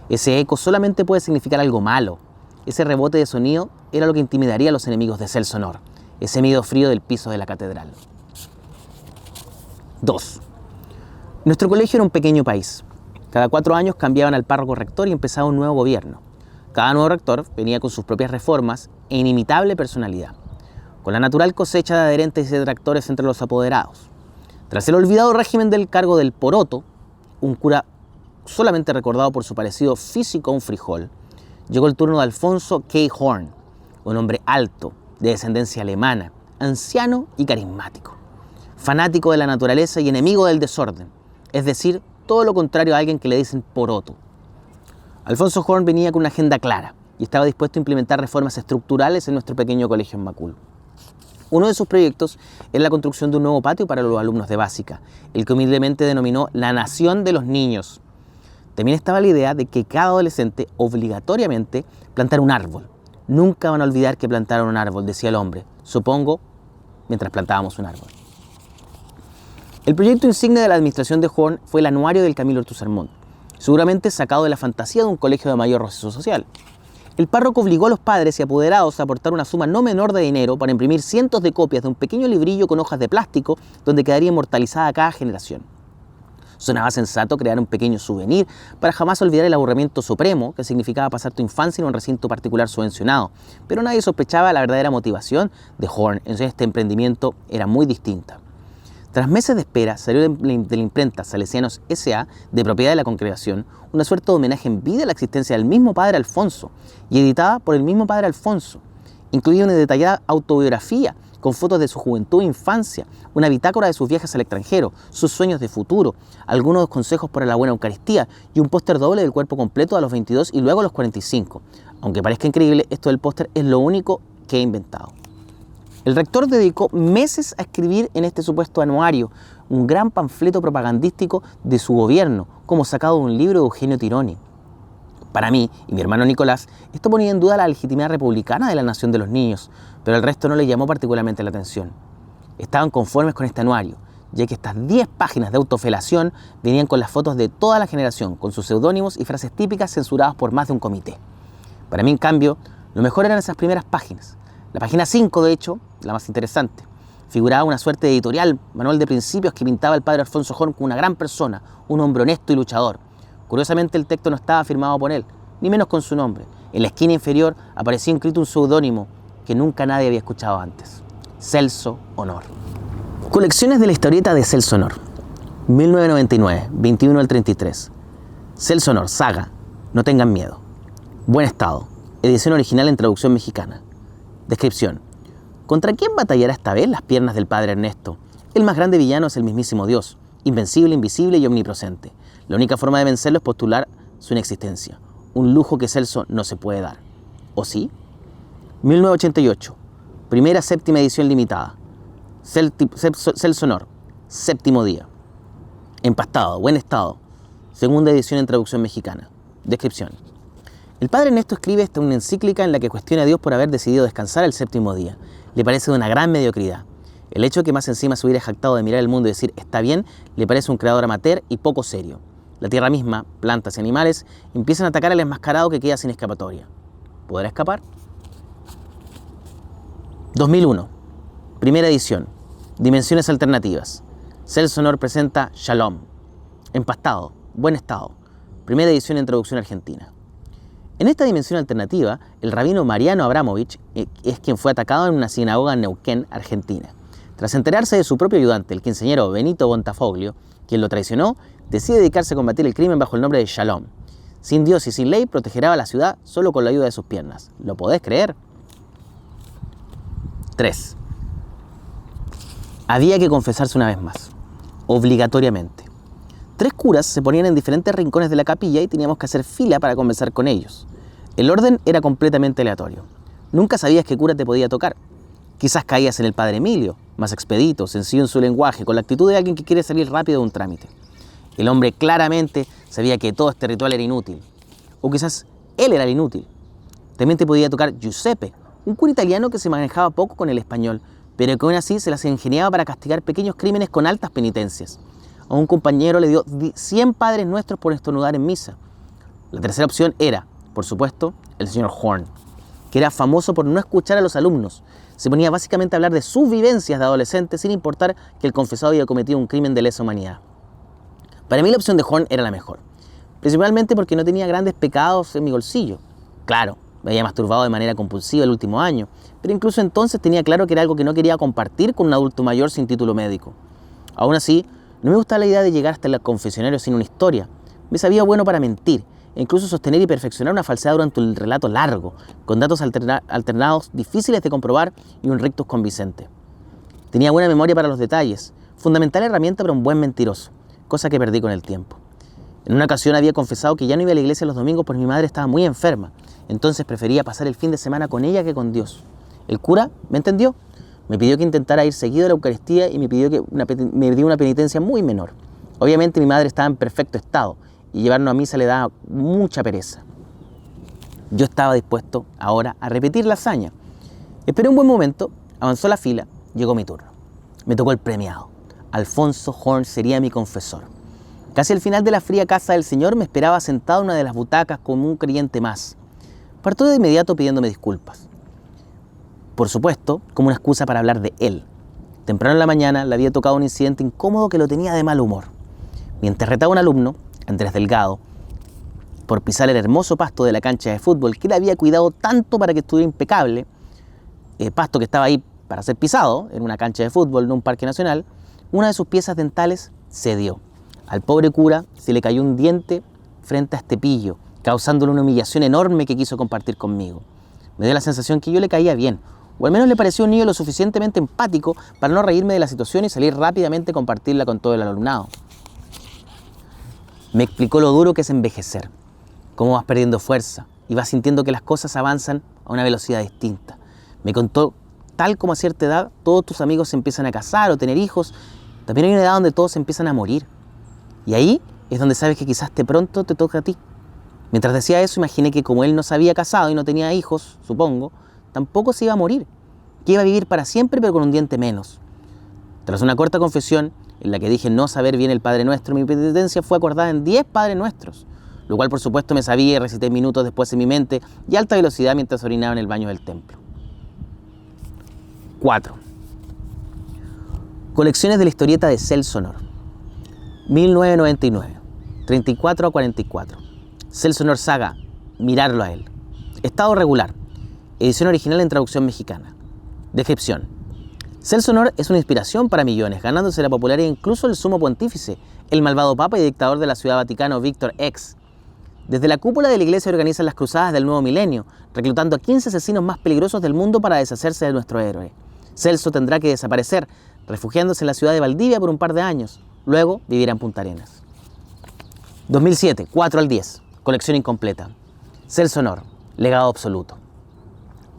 Ese eco solamente puede significar algo malo. Ese rebote de sonido era lo que intimidaría a los enemigos de Celso Nor, ese miedo frío del piso de la catedral. 2. Nuestro colegio era un pequeño país. Cada 4 años cambiaban al párroco rector y empezaba un nuevo gobierno. Cada nuevo rector venía con sus propias reformas e inimitable personalidad, con la natural cosecha de adherentes y detractores entre los apoderados. Tras el olvidado régimen del cargo del poroto, un cura solamente recordado por su parecido físico a un frijol, llegó el turno de Alfonso K. Horn, un hombre alto, de descendencia alemana, anciano y carismático, fanático de la naturaleza y enemigo del desorden, es decir, todo lo contrario a alguien que le dicen poroto. Alfonso Horn venía con una agenda clara y estaba dispuesto a implementar reformas estructurales en nuestro pequeño colegio en Macul. Uno de sus proyectos era la construcción de un nuevo patio para los alumnos de básica, el que humildemente denominó la Nación de los Niños. También estaba la idea de que cada adolescente obligatoriamente plantara un árbol. Nunca van a olvidar que plantaron un árbol, decía el hombre, supongo, mientras plantábamos un árbol. El proyecto insignia de la administración de Horn fue el anuario del Camilo Artús-Sermont, seguramente sacado de la fantasía de un colegio de mayor roceso social. El párroco obligó a los padres y apoderados a aportar una suma no menor de dinero para imprimir cientos de copias de un pequeño librillo con hojas de plástico donde quedaría inmortalizada cada generación. Sonaba sensato crear un pequeño souvenir para jamás olvidar el aburrimiento supremo que significaba pasar tu infancia en un recinto particular subvencionado, pero nadie sospechaba la verdadera motivación de Horn en este emprendimiento era muy distinta. Tras meses de espera, salió de la imprenta Salesianos S.A., de propiedad de la congregación, una suerte de homenaje en vida a la existencia del mismo padre Alfonso y editada por el mismo padre Alfonso. Incluía una detallada autobiografía con fotos de su juventud e infancia, una bitácora de sus viajes al extranjero, sus sueños de futuro, algunos consejos para la buena Eucaristía y un póster doble del cuerpo completo a los 22 y luego a los 45. Aunque parezca increíble, esto del póster es lo único que he inventado. El rector dedicó meses a escribir en este supuesto anuario un gran panfleto propagandístico de su gobierno, como sacado de un libro de Eugenio Tironi. Para mí y mi hermano Nicolás, esto ponía en duda la legitimidad republicana de la Nación de los Niños, pero al resto no le llamó particularmente la atención. Estaban conformes con este anuario, ya que estas 10 páginas de autofelación venían con las fotos de toda la generación, con sus seudónimos y frases típicas censuradas por más de un comité. Para mí, en cambio, lo mejor eran esas primeras páginas. La página 5, de hecho, la más interesante, figuraba una suerte de editorial, manual de principios que pintaba el padre Alfonso Horn como una gran persona, un hombre honesto y luchador. Curiosamente, el texto no estaba firmado por él, ni menos con su nombre. En la esquina inferior aparecía inscrito un seudónimo que nunca nadie había escuchado antes: Celso Nor. Colecciones de la historieta de Celso Nor. 1999, 21 al 33. Celso Nor, saga, no tengan miedo. Buen estado, edición original en traducción mexicana. Descripción. ¿Contra quién batallará esta vez las piernas del padre Ernesto? El más grande villano es el mismísimo Dios, invencible, invisible y omnipresente. La única forma de vencerlo es postular su inexistencia, un lujo que Celso no se puede dar. ¿O sí? 1988, primera séptima edición limitada. Celso Nor, séptimo día. Empastado, buen estado. Segunda edición en traducción mexicana. Descripción. El padre Ernesto escribe una encíclica en la que cuestiona a Dios por haber decidido descansar el séptimo día. Le parece de una gran mediocridad. El hecho de que más encima se hubiera jactado de mirar el mundo y decir está bien, le parece un creador amateur y poco serio. La tierra misma, plantas y animales empiezan a atacar al enmascarado que queda sin escapatoria. ¿Podrá escapar? 2001. Primera edición. Dimensiones alternativas. Celso Nor presenta Shalom. Empastado, buen estado. Primera edición en traducción argentina. En esta dimensión alternativa, el rabino Mariano Abramovich es quien fue atacado en una sinagoga en Neuquén, Argentina. Tras enterarse de su propio ayudante, el quinceañero Benito Bontafoglio, quien lo traicionó, decide dedicarse a combatir el crimen bajo el nombre de Shalom. Sin Dios y sin ley, protegerá a la ciudad solo con la ayuda de sus piernas. ¿Lo podés creer? 3. Había que confesarse una vez más, obligatoriamente. 3 curas se ponían en diferentes rincones de la capilla y teníamos que hacer fila para conversar con ellos. El orden era completamente aleatorio. Nunca sabías qué cura te podía tocar. Quizás caías en el padre Emilio, más expedito, sencillo en su lenguaje, con la actitud de alguien que quiere salir rápido de un trámite. El hombre claramente sabía que todo este ritual era inútil. O quizás él era el inútil. También te podía tocar Giuseppe, un cura italiano que se manejaba poco con el español, pero que aún así se las ingeniaba para castigar pequeños crímenes con altas penitencias. A un compañero le dio 100 padres nuestros por estornudar en misa. La tercera opción era, por supuesto, el señor Horn, que era famoso por no escuchar a los alumnos. Se ponía básicamente a hablar de sus vivencias de adolescente sin importar que el confesado había cometido un crimen de lesa humanidad. Para mí la opción de Horn era la mejor, principalmente porque no tenía grandes pecados en mi bolsillo. Claro, me había masturbado de manera compulsiva el último año, pero incluso entonces tenía claro que era algo que no quería compartir con un adulto mayor sin título médico. Aún así, no me gustaba la idea de llegar hasta el confesionario sin una historia. Me sabía bueno para mentir, e incluso sostener y perfeccionar una falsedad durante el relato largo, con datos alternados difíciles de comprobar y un rictus convincente. Tenía buena memoria para los detalles, fundamental herramienta para un buen mentiroso, cosa que perdí con el tiempo. En una ocasión había confesado que ya no iba a la iglesia los domingos porque mi madre estaba muy enferma, entonces prefería pasar el fin de semana con ella que con Dios. El cura me entendió, me pidió que intentara ir seguido a la Eucaristía y me dio una penitencia muy menor. Obviamente mi madre estaba en perfecto estado y llevarnos a misa le daba mucha pereza. Yo estaba dispuesto ahora a repetir la hazaña. Esperé un buen momento, avanzó la fila, llegó mi turno. Me tocó el premiado. Alfonso Horn sería mi confesor. Casi al final de la fría casa del Señor me esperaba sentado en una de las butacas como un creyente más. Partió de inmediato pidiéndome disculpas. Por supuesto, como una excusa para hablar de él. Temprano en la mañana le había tocado un incidente incómodo que lo tenía de mal humor. Mientras retaba a un alumno, Andrés Delgado, por pisar el hermoso pasto de la cancha de fútbol que él había cuidado tanto para que estuviera impecable, pasto que estaba ahí para ser pisado, en una cancha de fútbol, en un parque nacional, una de sus piezas dentales cedió. Al pobre cura se le cayó un diente frente a este pillo, causándole una humillación enorme que quiso compartir conmigo. Me dio la sensación que yo le caía bien, o al menos le pareció un niño lo suficientemente empático para no reírme de la situación y salir rápidamente a compartirla con todo el alumnado. Me explicó lo duro que es envejecer, cómo vas perdiendo fuerza y vas sintiendo que las cosas avanzan a una velocidad distinta. Me contó, tal como a cierta edad, todos tus amigos se empiezan a casar o tener hijos, también hay una edad donde todos se empiezan a morir. Y ahí es donde sabes que quizás de pronto te toca a ti. Mientras decía eso, imaginé que como él no se había casado y no tenía hijos, supongo, tampoco se iba a morir, que iba a vivir para siempre pero con un diente menos. Tras una corta confesión, en la que dije no saber bien el Padre Nuestro, mi penitencia fue acordada en 10 Padres Nuestros, lo cual por supuesto me sabía y recité minutos después en mi mente y a alta velocidad mientras orinaba en el baño del templo. 4. Colecciones de la historieta de Celso Nor. 1999, 34 a 44. Celso Nor saga, mirarlo a él. Estado regular. Edición original en traducción mexicana. Descripción. Celso Nor es una inspiración para millones, ganándose la popularidad incluso el sumo pontífice, el malvado papa y dictador de la Ciudad Vaticano, Víctor X. Desde la cúpula de la iglesia organizan las cruzadas del nuevo milenio, reclutando a 15 asesinos más peligrosos del mundo para deshacerse de nuestro héroe. Celso tendrá que desaparecer, refugiándose en la ciudad de Valdivia por un par de años. Luego vivirá en Punta Arenas. 2007, 4 al 10. Colección incompleta. Celso Nor, legado absoluto.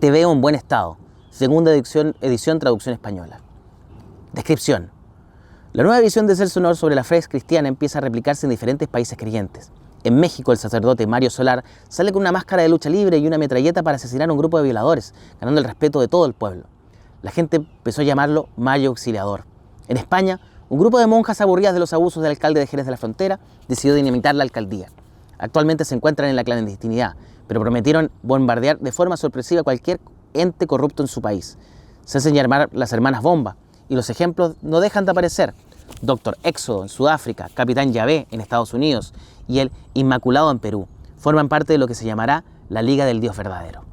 Te veo en buen estado. Segunda edición traducción española. Descripción. La nueva edición de Celso Nor sobre la fe cristiana empieza a replicarse en diferentes países creyentes. En México, el sacerdote Mario Solar sale con una máscara de lucha libre y una metralleta para asesinar a un grupo de violadores, ganando el respeto de todo el pueblo. La gente empezó a llamarlo Mario Auxiliador. En España, un grupo de monjas aburridas de los abusos del alcalde de Jerez de la Frontera decidió dinamitar la alcaldía. Actualmente se encuentran en la clandestinidad, pero prometieron bombardear de forma sorpresiva cualquier ente corrupto en su país. Se hacen llamar las hermanas Bomba, y los ejemplos no dejan de aparecer. Doctor Éxodo en Sudáfrica, Capitán Yahvé en Estados Unidos y el Inmaculado en Perú forman parte de lo que se llamará la Liga del Dios Verdadero.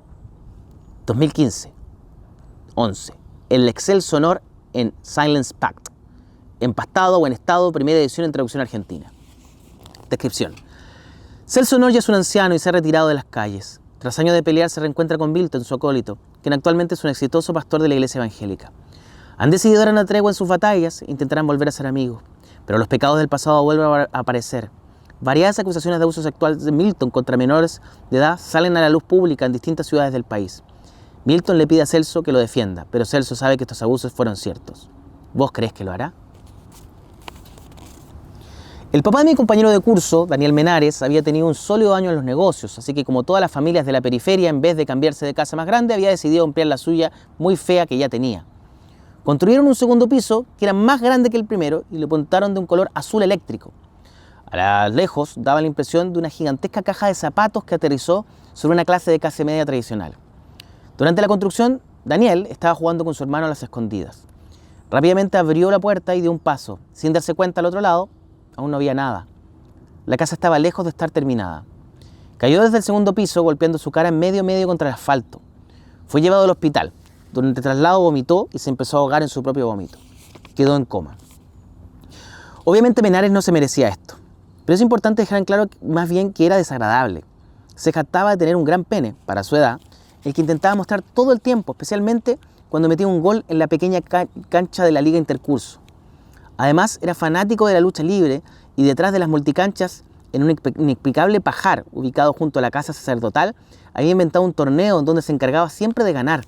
2015. 11. El Celso Nor en Silence Pact. Empastado o en estado, primera edición en traducción argentina. Descripción. Celso Nor ya es un anciano y se ha retirado de las calles. Tras años de pelear se reencuentra con Milton, su acólito, quien actualmente es un exitoso pastor de la iglesia evangélica. Han decidido dar una tregua en sus batallas e intentarán volver a ser amigos, pero los pecados del pasado vuelven a aparecer. Variadas acusaciones de abuso sexual de Milton contra menores de edad salen a la luz pública en distintas ciudades del país. Milton le pide a Celso que lo defienda, pero Celso sabe que estos abusos fueron ciertos. ¿Vos crees que lo hará? El papá de mi compañero de curso, Daniel Menares, había tenido un sólido año en los negocios, así que como todas las familias de la periferia, en vez de cambiarse de casa más grande, había decidido ampliar la suya muy fea que ya tenía. Construyeron un segundo piso que era más grande que el primero y lo pintaron de un color azul eléctrico. A lo lejos daba la impresión de una gigantesca caja de zapatos que aterrizó sobre una clase de clase media tradicional. Durante la construcción, Daniel estaba jugando con su hermano a las escondidas. Rápidamente abrió la puerta y dio un paso. Sin darse cuenta, al otro lado aún no había nada. La casa estaba lejos de estar terminada. Cayó desde el segundo piso golpeando su cara medio contra el asfalto. Fue llevado al hospital. Durante el traslado vomitó y se empezó a ahogar en su propio vómito. Quedó en coma. Obviamente Menares no se merecía esto, pero es importante dejar en claro más bien que era desagradable. Se jactaba de tener un gran pene, para su edad, el que intentaba mostrar todo el tiempo, especialmente cuando metía un gol en la pequeña cancha de la Liga Intercurso. Además, era fanático de la lucha libre y detrás de las multicanchas, en un inexplicable pajar ubicado junto a la casa sacerdotal, había inventado un torneo donde se encargaba siempre de ganar.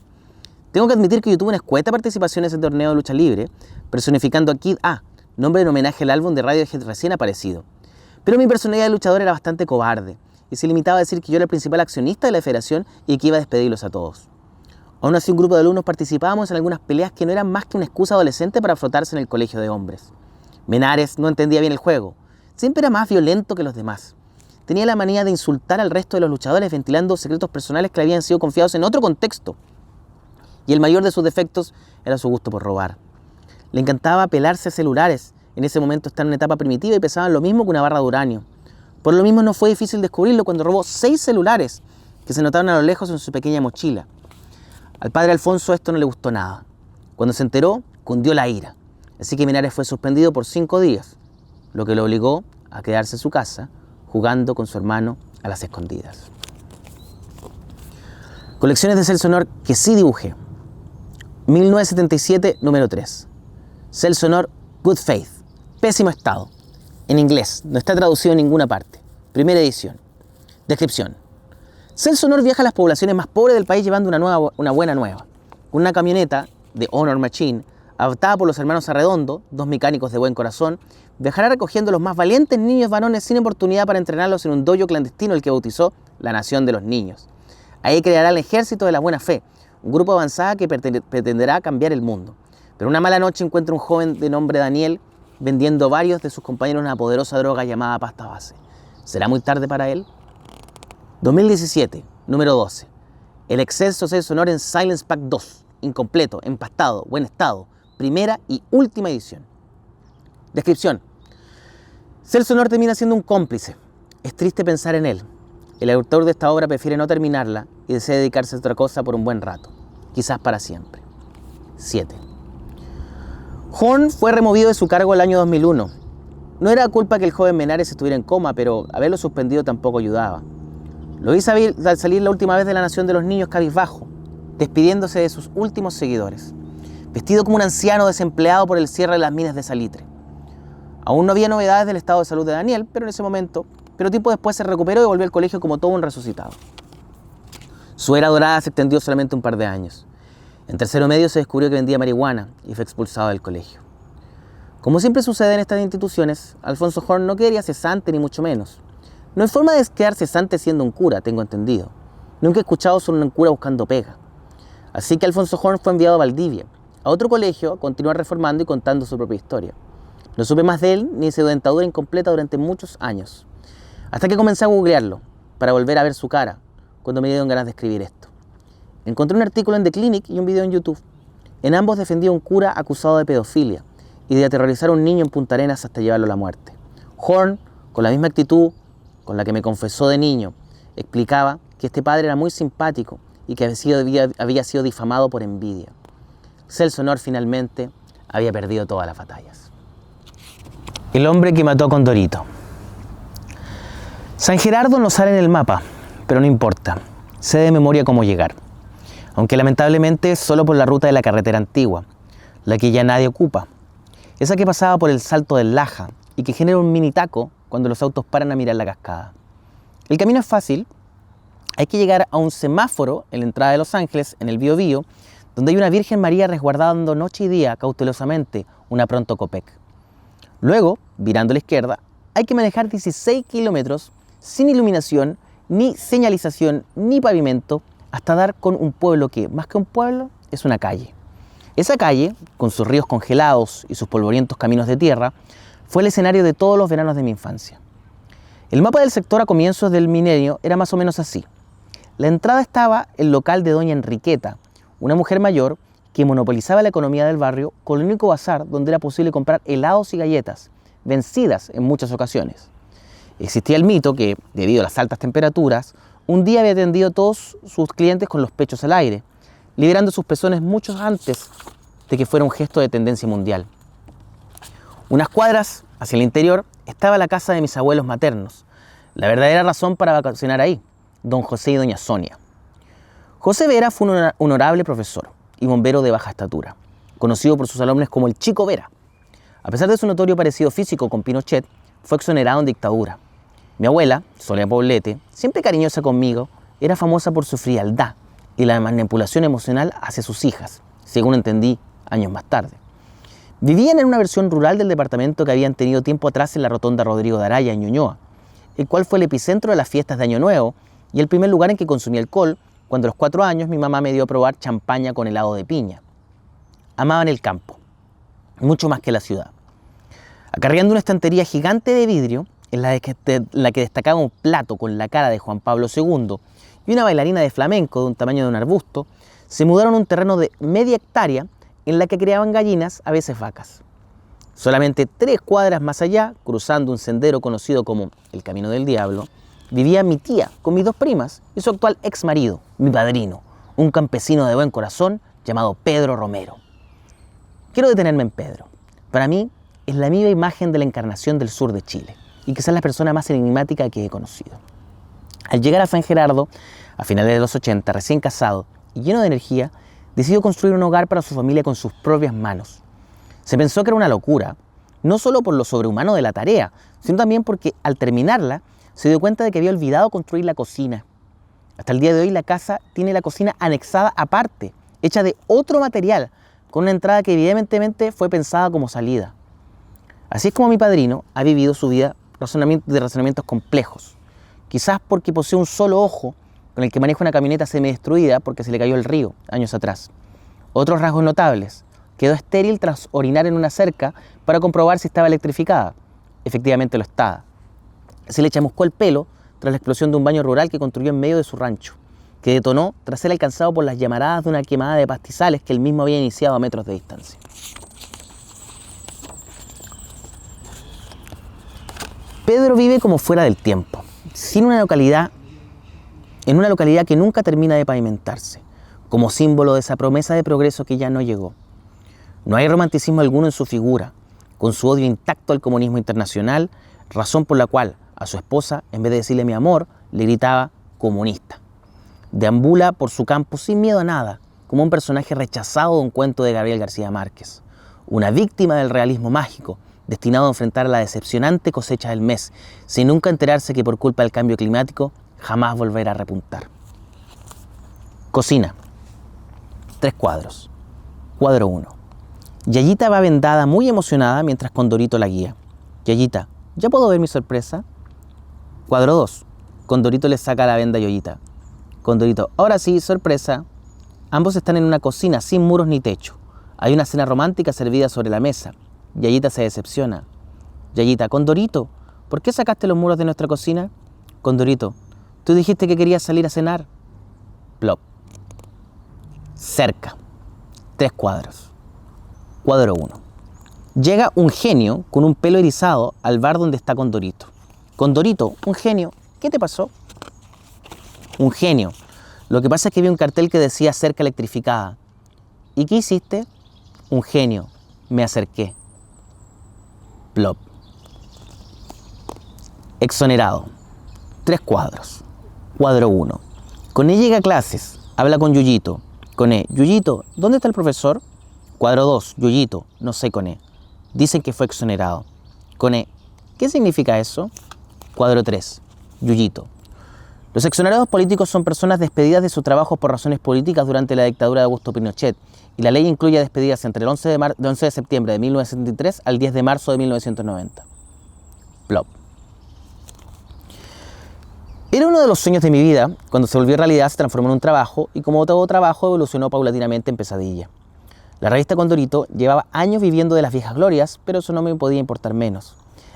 Tengo que admitir que yo tuve una escueta participación en ese torneo de lucha libre, personificando a Kid A, nombre en homenaje al álbum de Radiohead recién aparecido. Pero mi personalidad de luchador era bastante cobarde y se limitaba a decir que yo era el principal accionista de la federación y que iba a despedirlos a todos. Aún así, un grupo de alumnos participábamos en algunas peleas que no eran más que una excusa adolescente para frotarse en el colegio de hombres. Menares no entendía bien el juego. Siempre era más violento que los demás. Tenía la manía de insultar al resto de los luchadores ventilando secretos personales que le habían sido confiados en otro contexto. Y el mayor de sus defectos era su gusto por robar. Le encantaba pelarse celulares. En ese momento estaba en una etapa primitiva y pesaban lo mismo que una barra de uranio. Por lo mismo no fue difícil descubrirlo cuando robó 6 celulares que se notaban a lo lejos en su pequeña mochila. Al padre Alfonso esto no le gustó nada. Cuando se enteró, cundió la ira. Así que Menares fue suspendido por 5 días, lo que lo obligó a quedarse en su casa jugando con su hermano a las escondidas. Colecciones de Celso Honor que sí dibujé. 1977, número 3. Celso Honor, Good Faith. Pésimo estado. En inglés, no está traducido en ninguna parte. Primera edición. Descripción. Celso Honor viaja a las poblaciones más pobres del país llevando una buena nueva. Una camioneta de Honor Machine, adaptada por los hermanos Arredondo, 2 mecánicos de buen corazón, viajará recogiendo los más valientes niños varones sin oportunidad para entrenarlos en un dojo clandestino el que bautizó la Nación de los Niños. Ahí creará el Ejército de la Buena Fe, un grupo avanzado que pretenderá cambiar el mundo. Pero una mala noche encuentra un joven de nombre Daniel vendiendo varios de sus compañeros una poderosa droga llamada pasta base. ¿Será muy tarde para él? 2017, número 12. El excelso Celso Honor en Silence Pack 2, incompleto, empastado, buen estado, primera y última edición. Descripción. Celso Honor termina siendo un cómplice. Es triste pensar en él. El autor de esta obra prefiere no terminarla y desea dedicarse a otra cosa por un buen rato, quizás para siempre. 7. Horn fue removido de su cargo el año 2001. No era culpa que el joven Menares estuviera en coma, pero haberlo suspendido tampoco ayudaba. Lo vi al salir la última vez de la Nación de los Niños cabizbajo, despidiéndose de sus últimos seguidores, vestido como un anciano desempleado por el cierre de las minas de salitre. Aún no había novedades del estado de salud de Daniel, pero tiempo después se recuperó y volvió al colegio como todo un resucitado. Su era dorada se extendió solamente un par de años. En tercero medio se descubrió que vendía marihuana y fue expulsado del colegio. Como siempre sucede en estas instituciones, Alfonso Horn no quedaría cesante ni mucho menos. No hay forma de quedar cesante siendo un cura, tengo entendido. Nunca he escuchado sobre un cura buscando pega. Así que Alfonso Horn fue enviado a Valdivia, a otro colegio, a continuar reformando y contando su propia historia. No supe más de él ni de su dentadura incompleta durante muchos años. Hasta que comencé a googlearlo, para volver a ver su cara, cuando me dieron ganas de escribir esto. Encontré un artículo en The Clinic y un video en YouTube. En ambos defendía a un cura acusado de pedofilia y de aterrorizar a un niño en Punta Arenas hasta llevarlo a la muerte. Horn, con la misma actitud con la que me confesó de niño, explicaba que este padre era muy simpático y que había sido difamado por envidia. Celso Honor finalmente había perdido todas las batallas. El hombre que mató a Condorito. San Gerardo no sale en el mapa, pero no importa, sé de memoria cómo llegar. Aunque lamentablemente solo por la ruta de la carretera antigua, la que ya nadie ocupa. Esa que pasaba por el Salto del Laja y que genera un mini taco cuando los autos paran a mirar la cascada. El camino es fácil, hay que llegar a un semáforo en la entrada de Los Ángeles, en el Biobío, donde hay una Virgen María resguardando noche y día cautelosamente una Pronto Copec. Luego, virando a la izquierda, hay que manejar 16 kilómetros sin iluminación, ni señalización, ni pavimento, hasta dar con un pueblo que, más que un pueblo, es una calle. Esa calle, con sus ríos congelados y sus polvorientos caminos de tierra, fue el escenario de todos los veranos de mi infancia. El mapa del sector a comienzos del milenio era más o menos así. La entrada estaba el local de doña Enriqueta, una mujer mayor que monopolizaba la economía del barrio con el único bazar donde era posible comprar helados y galletas, vencidas en muchas ocasiones. Existía el mito que, debido a las altas temperaturas, un día había atendido a todos sus clientes con los pechos al aire, liberando sus pezones mucho antes de que fuera un gesto de tendencia mundial. Unas cuadras hacia el interior estaba la casa de mis abuelos maternos, la verdadera razón para vacacionar ahí, don José y doña Sonia. José Vera fue un honorable profesor y bombero de baja estatura, conocido por sus alumnos como el Chico Vera. A pesar de su notorio parecido físico con Pinochet, fue exonerado en dictadura. Mi abuela, Sonia Poblete, siempre cariñosa conmigo, era famosa por su frialdad y la manipulación emocional hacia sus hijas, según entendí años más tarde. Vivían en una versión rural del departamento que habían tenido tiempo atrás en la rotonda Rodrigo de Araya, en Ñuñoa, el cual fue el epicentro de las fiestas de Año Nuevo y el primer lugar en que consumí alcohol cuando a los 4 años mi mamá me dio a probar champaña con helado de piña. Amaban el campo, mucho más que la ciudad. Acarreando una estantería gigante de vidrio, en la que destacaba un plato con la cara de Juan Pablo II y una bailarina de flamenco de un tamaño de un arbusto, se mudaron a un terreno de media hectárea en la que criaban gallinas, a veces vacas. Solamente 3 cuadras más allá, cruzando un sendero conocido como el Camino del Diablo, vivía mi tía con mis 2 primas y su actual ex marido, mi padrino, un campesino de buen corazón llamado Pedro Romero. Quiero detenerme en Pedro. Para mí es la viva imagen de la encarnación del sur de Chile y quizás la persona más enigmática que he conocido. Al llegar a San Gerardo, a finales de los 80, recién casado y lleno de energía, decidió construir un hogar para su familia con sus propias manos. Se pensó que era una locura, no solo por lo sobrehumano de la tarea, sino también porque al terminarla se dio cuenta de que había olvidado construir la cocina. Hasta el día de hoy la casa tiene la cocina anexada aparte, hecha de otro material, con una entrada que evidentemente fue pensada como salida. Así es como mi padrino ha vivido su vida de razonamientos complejos, quizás porque posee un solo ojo con el que maneja una camioneta semidestruida porque se le cayó el río años atrás. Otros rasgos notables: quedó estéril tras orinar en una cerca para comprobar si estaba electrificada. Efectivamente lo estaba. Se le chamuscó el pelo tras la explosión de un baño rural que construyó en medio de su rancho, que detonó tras ser alcanzado por las llamaradas de una quemada de pastizales que él mismo había iniciado a metros de distancia. Pedro vive como fuera del tiempo, en una localidad que nunca termina de pavimentarse, como símbolo de esa promesa de progreso que ya no llegó. No hay romanticismo alguno en su figura, con su odio intacto al comunismo internacional, razón por la cual a su esposa, en vez de decirle mi amor, le gritaba comunista. Deambula por su campo sin miedo a nada, como un personaje rechazado de un cuento de Gabriel García Márquez, una víctima del realismo mágico, destinado a enfrentar la decepcionante cosecha del mes, sin nunca enterarse que por culpa del cambio climático jamás volverá a repuntar. Cocina. 3 cuadros. Cuadro 1. Yayita va vendada muy emocionada mientras Condorito la guía. Yayita, ¿ya puedo ver mi sorpresa? Cuadro 2. Condorito le saca la venda a Yayita. Condorito, ahora sí, sorpresa. Ambos están en una cocina sin muros ni techo. Hay una cena romántica servida sobre la mesa. Yayita se decepciona. Yayita, Condorito, ¿por qué sacaste los muros de nuestra cocina? Condorito, tú dijiste que querías salir a cenar. Plop. Cerca. 3 cuadros. Cuadro 1. Llega un genio con un pelo erizado al bar donde está Condorito. Condorito, un genio, ¿qué te pasó? Un genio. Lo que pasa es que vi un cartel que decía cerca electrificada. ¿Y qué hiciste? Un genio. Me acerqué. Plop. Exonerado. 3 cuadros. Cuadro 1. Coné llega a clases. Habla con Yuyito. Coné, Yuyito, ¿dónde está el profesor? Cuadro 2. Yuyito, no sé, Coné. Dicen que fue exonerado. Coné, ¿qué significa eso? Cuadro 3. Yuyito. Los exonerados políticos son personas despedidas de su trabajo por razones políticas durante la dictadura de Augusto Pinochet, y la ley incluye despedidas entre el 11 de septiembre de 1973 al 10 de marzo de 1990. Plop. Era uno de los sueños de mi vida. Cuando se volvió realidad se transformó en un trabajo y como todo trabajo evolucionó paulatinamente en pesadilla. La revista Condorito llevaba años viviendo de las viejas glorias, pero eso no me podía importar menos.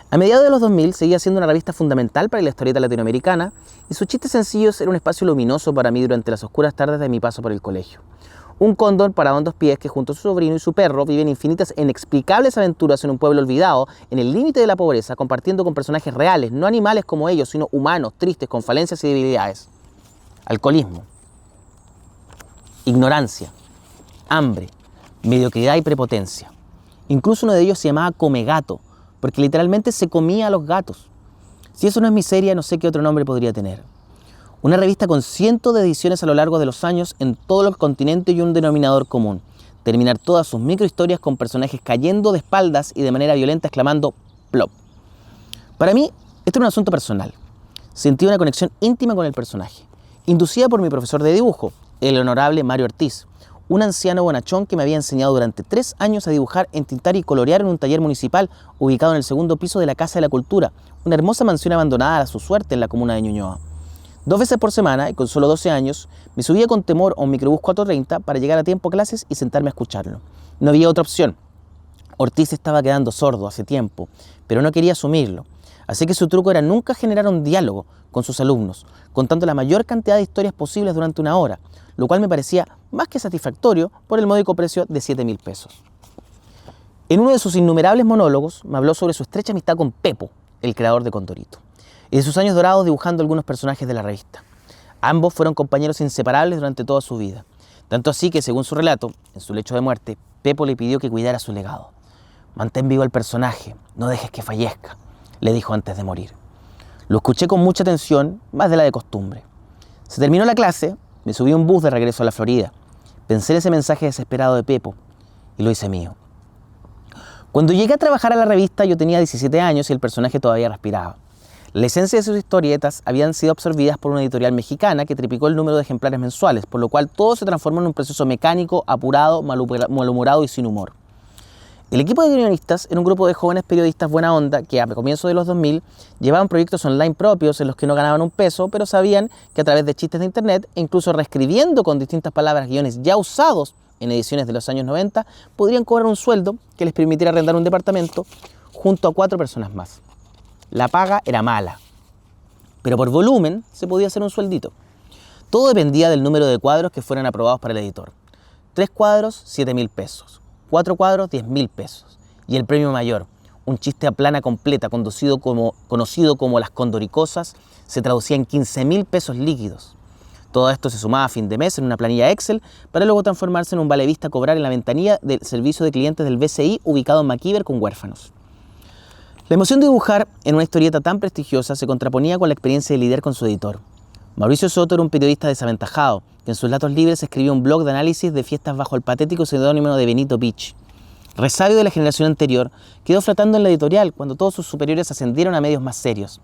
A mediados de los 2000 seguía siendo una revista fundamental para la historieta latinoamericana y sus chistes sencillos era un espacio luminoso para mí durante las oscuras tardes de mi paso por el colegio. Un cóndor parado en dos pies que junto a su sobrino y su perro viven infinitas e inexplicables aventuras en un pueblo olvidado, en el límite de la pobreza, compartiendo con personajes reales, no animales como ellos, sino humanos, tristes, con falencias y debilidades. Alcoholismo, ignorancia, hambre, mediocridad y prepotencia. Incluso uno de ellos se llamaba Comegato, porque literalmente se comía a los gatos. Si eso no es miseria, no sé qué otro nombre podría tener. Una revista con cientos de ediciones a lo largo de los años en todo el continente y un denominador común: terminar todas sus microhistorias con personajes cayendo de espaldas y de manera violenta exclamando plop. Para mí, esto era un asunto personal. Sentí una conexión íntima con el personaje, inducida por mi profesor de dibujo, el honorable Mario Ortiz, un anciano bonachón que me había enseñado durante 3 años a dibujar, entintar y colorear en un taller municipal ubicado en el segundo piso de la Casa de la Cultura, una hermosa mansión abandonada a su suerte en la comuna de Ñuñoa. 2 veces por semana, y con solo 12 años, me subía con temor a un microbús 430 para llegar a tiempo a clases y sentarme a escucharlo. No había otra opción. Ortiz estaba quedando sordo hace tiempo, pero no quería asumirlo. Así que su truco era nunca generar un diálogo con sus alumnos, contando la mayor cantidad de historias posibles durante 1 hora, lo cual me parecía más que satisfactorio por el módico precio de 7.000 pesos. En uno de sus innumerables monólogos me habló sobre su estrecha amistad con Pepo, el creador de Condorito, y de sus años dorados dibujando algunos personajes de la revista. Ambos fueron compañeros inseparables durante toda su vida, tanto así que, según su relato, en su lecho de muerte, Pepo le pidió que cuidara su legado. «Mantén vivo al personaje, no dejes que fallezca», le dijo antes de morir. Lo escuché con mucha atención, más de la de costumbre. Se terminó la clase, me subí a un bus de regreso a la Florida. Pensé en ese mensaje desesperado de Pepo y lo hice mío. Cuando llegué a trabajar a la revista yo tenía 17 años y el personaje todavía respiraba. La esencia de sus historietas habían sido absorbidas por una editorial mexicana que triplicó el número de ejemplares mensuales, por lo cual todo se transformó en un proceso mecánico, apurado, malhumorado y sin humor. El equipo de guionistas era un grupo de jóvenes periodistas buena onda que a comienzos de los 2000 llevaban proyectos online propios en los que no ganaban un peso, pero sabían que a través de chistes de internet e incluso reescribiendo con distintas palabras guiones ya usados en ediciones de los años 90, podrían cobrar un sueldo que les permitiera arrendar un departamento junto a 4 personas más. La paga era mala, pero por volumen se podía hacer un sueldito. Todo dependía del número de cuadros que fueran aprobados para el editor. 3 cuadros, 7.000 pesos. 4 cuadros, 10.000 pesos. Y el premio mayor, un chiste a plana completa conocido como Las Condoricosas, se traducía en 15.000 pesos líquidos. Todo esto se sumaba a fin de mes en una planilla Excel para luego transformarse en un vale vista a cobrar en la ventanilla del servicio de clientes del BCI ubicado en MacIver con huérfanos. La emoción de dibujar en una historieta tan prestigiosa se contraponía con la experiencia de lidiar con su editor. Mauricio Soto era un periodista desaventajado que en sus ratos libres escribía un blog de análisis de fiestas bajo el patético seudónimo de Benito Beach. Resabio de la generación anterior, quedó flotando en la editorial cuando todos sus superiores ascendieron a medios más serios.